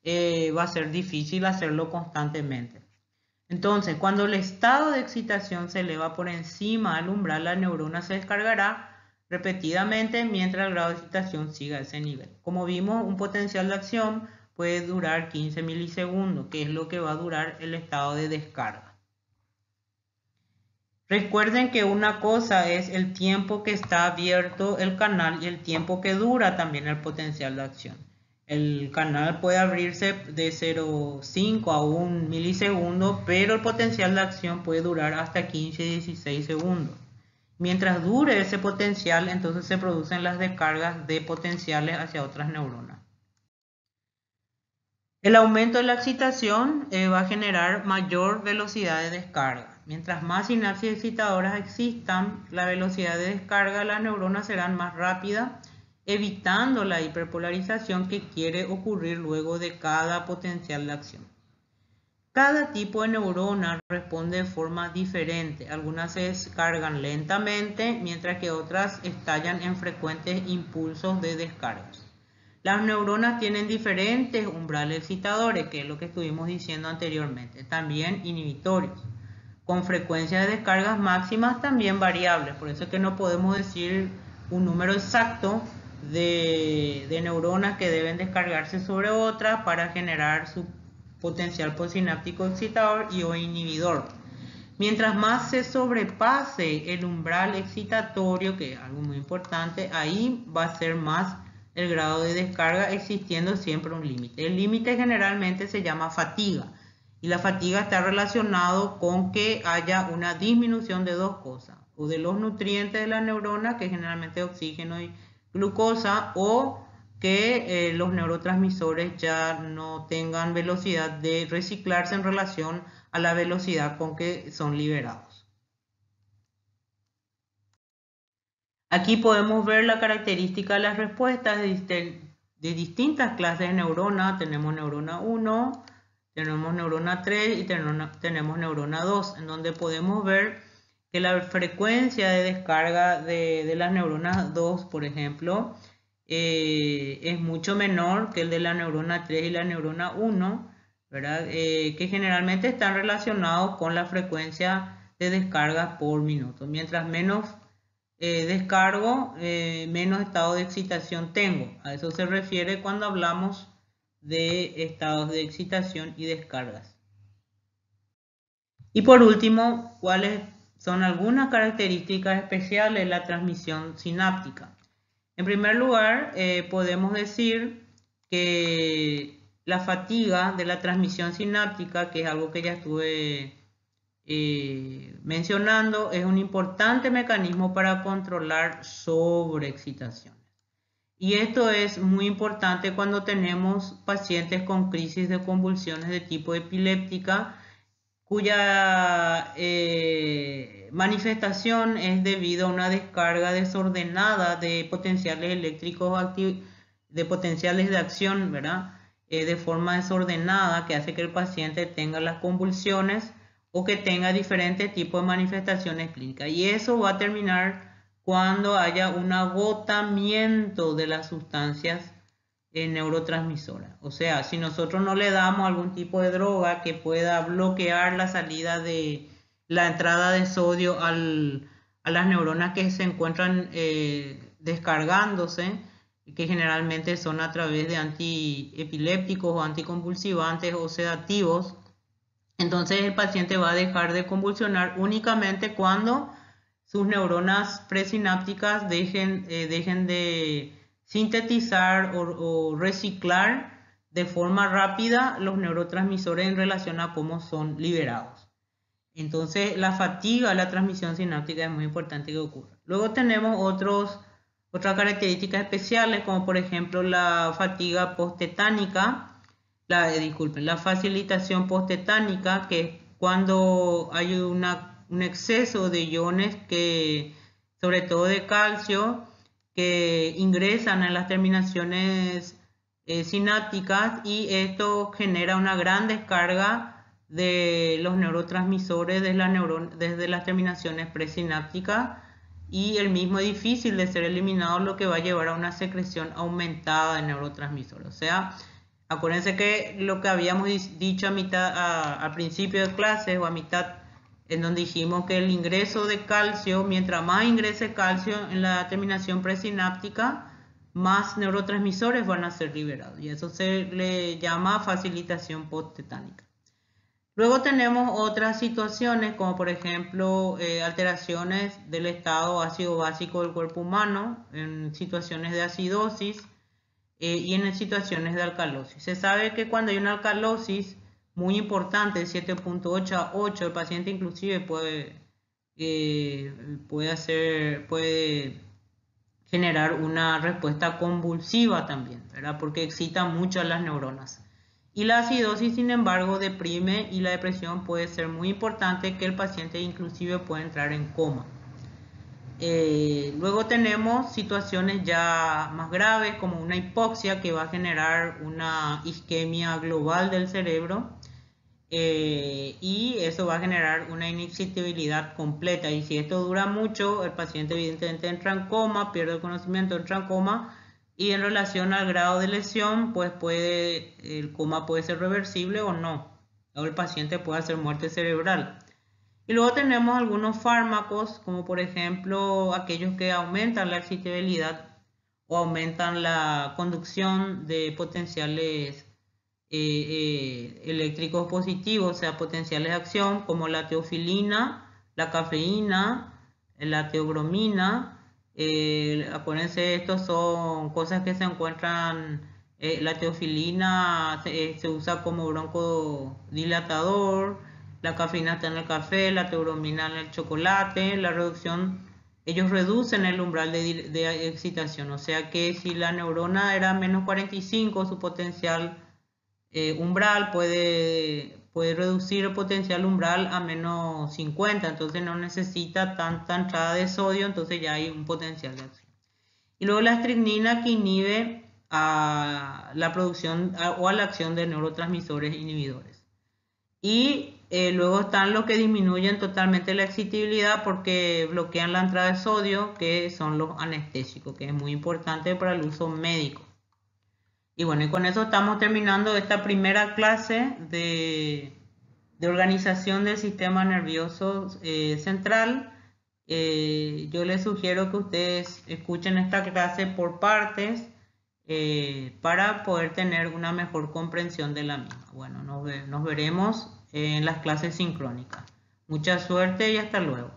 va a ser difícil hacerlo constantemente. Entonces, cuando el estado de excitación se eleva por encima del umbral, la neurona se descargará repetidamente mientras el grado de excitación siga a ese nivel. Como vimos, un potencial de acción puede durar 15 milisegundos, que es lo que va a durar el estado de descarga. Recuerden que una cosa es el tiempo que está abierto el canal y el tiempo que dura también el potencial de acción. El canal puede abrirse de 0,5 a 1 milisegundo, pero el potencial de acción puede durar hasta 15-16 segundos. Mientras dure ese potencial, entonces se producen las descargas de potenciales hacia otras neuronas. El aumento de la excitación va a generar mayor velocidad de descarga. Mientras más sinapsis excitadoras existan, la velocidad de descarga de las neuronas será más rápida, evitando la hiperpolarización que quiere ocurrir luego de cada potencial de acción. Cada tipo de neurona responde de forma diferente. Algunas se descargan lentamente, mientras que otras estallan en frecuentes impulsos de descargas. Las neuronas tienen diferentes umbrales excitadores, que es lo que estuvimos diciendo anteriormente, también inhibitorios, con frecuencias de descargas máximas también variables. Por eso es que no podemos decir un número exacto de neuronas que deben descargarse sobre otras para generar su potencial postsináptico excitador y o inhibidor. Mientras más se sobrepase el umbral excitatorio, que es algo muy importante, ahí va a ser más el grado de descarga, existiendo siempre un límite. El límite generalmente se llama fatiga, y la fatiga está relacionado con que haya una disminución de dos cosas, o de los nutrientes de la neurona, que generalmente es oxígeno y glucosa, o que los neurotransmisores ya no tengan velocidad de reciclarse en relación a la velocidad con que son liberados. Aquí podemos ver la característica de las respuestas de distintas clases de neuronas. Tenemos neurona 1, tenemos neurona 3 y tenemos neurona 2, en donde podemos ver que la frecuencia de descarga de las neuronas 2, por ejemplo, es mucho menor que el de la neurona 3 y la neurona 1, ¿verdad? Que generalmente están relacionados con la frecuencia de descarga por minuto. Mientras menos descargo, menos estado de excitación tengo. A eso se refiere cuando hablamos de estados de excitación y descargas. Y por último, ¿cuáles son algunas características especiales de la transmisión sináptica? En primer lugar, podemos decir que la fatiga de la transmisión sináptica, que es algo que ya estuve mencionando, es un importante mecanismo para controlar sobreexcitaciones. Y esto es muy importante cuando tenemos pacientes con crisis de convulsiones de tipo epiléptica, cuya manifestación es debido a una descarga desordenada de potenciales eléctricos de potenciales de acción, ¿verdad? De forma desordenada, que hace que el paciente tenga las convulsiones o que tenga diferentes tipos de manifestaciones clínicas. Y eso va a terminar cuando haya un agotamiento de las sustancias neurotransmisoras. O sea, si nosotros no le damos algún tipo de droga que pueda bloquear la salida de la entrada de sodio a las neuronas que se encuentran descargándose, que generalmente son a través de antiepilépticos o anticonvulsivantes o sedativos, entonces el paciente va a dejar de convulsionar únicamente cuando sus neuronas presinápticas dejen de sintetizar o reciclar de forma rápida los neurotransmisores en relación a cómo son liberados. Entonces la fatiga, la transmisión sináptica es muy importante que ocurra. Luego tenemos otras características especiales, como por ejemplo la fatiga postetánica, la facilitación postetánica, que es cuando hay una un exceso de iones que, sobre todo de calcio, que ingresan en las terminaciones sinápticas, y esto genera una gran descarga de los neurotransmisores desde las terminaciones presinápticas, y el mismo es difícil de ser eliminado, lo que va a llevar a una secreción aumentada de neurotransmisores. O sea, acuérdense que lo que habíamos dicho al principio de clase o a mitad, en donde dijimos que el ingreso de calcio, mientras más ingrese calcio en la terminación presináptica, más neurotransmisores van a ser liberados, y eso se le llama facilitación posttetánica. Luego tenemos otras situaciones, como por ejemplo alteraciones del estado ácido básico del cuerpo humano en situaciones de acidosis y en situaciones de alcalosis. Se sabe que cuando hay una alcalosis muy importante, de 7.8 a 8, el paciente inclusive puede generar una respuesta convulsiva también, ¿verdad? Porque excita mucho a las neuronas. Y la acidosis, sin embargo, deprime, y la depresión puede ser muy importante, que el paciente inclusive puede entrar en coma. Luego tenemos situaciones ya más graves, como una hipoxia, que va a generar una isquemia global del cerebro, y eso va a generar una inexcitabilidad completa, y si esto dura mucho, el paciente evidentemente entra en coma, pierde el conocimiento, entra en coma, y en relación al grado de lesión, pues el coma puede ser reversible o no, o el paciente puede hacer muerte cerebral. Y luego tenemos algunos fármacos, como por ejemplo aquellos que aumentan la excitabilidad o aumentan la conducción de potenciales eléctricos positivos, o sea, potenciales de acción, como la teofilina, la cafeína, la teobromina. Acuérdense, estos son cosas que se encuentran. La teofilina se usa como broncodilatador, la cafeína está en el café, la teobromina en el chocolate. Ellos reducen el umbral de excitación, o sea que si la neurona era menos 45, su potencial umbral puede reducir el potencial umbral a menos 50, entonces no necesita tanta entrada de sodio, entonces ya hay un potencial de acción. Y luego la estricnina, que inhibe a la producción o a la acción de neurotransmisores inhibidores. Y luego están los que disminuyen totalmente la excitabilidad porque bloquean la entrada de sodio, que son los anestésicos, que es muy importante para el uso médico. Y bueno, y con eso estamos terminando esta primera clase de organización del sistema nervioso central. Yo les sugiero que ustedes escuchen esta clase por partes para poder tener una mejor comprensión de la misma. Bueno, nos veremos en las clases sincrónicas. Mucha suerte y hasta luego.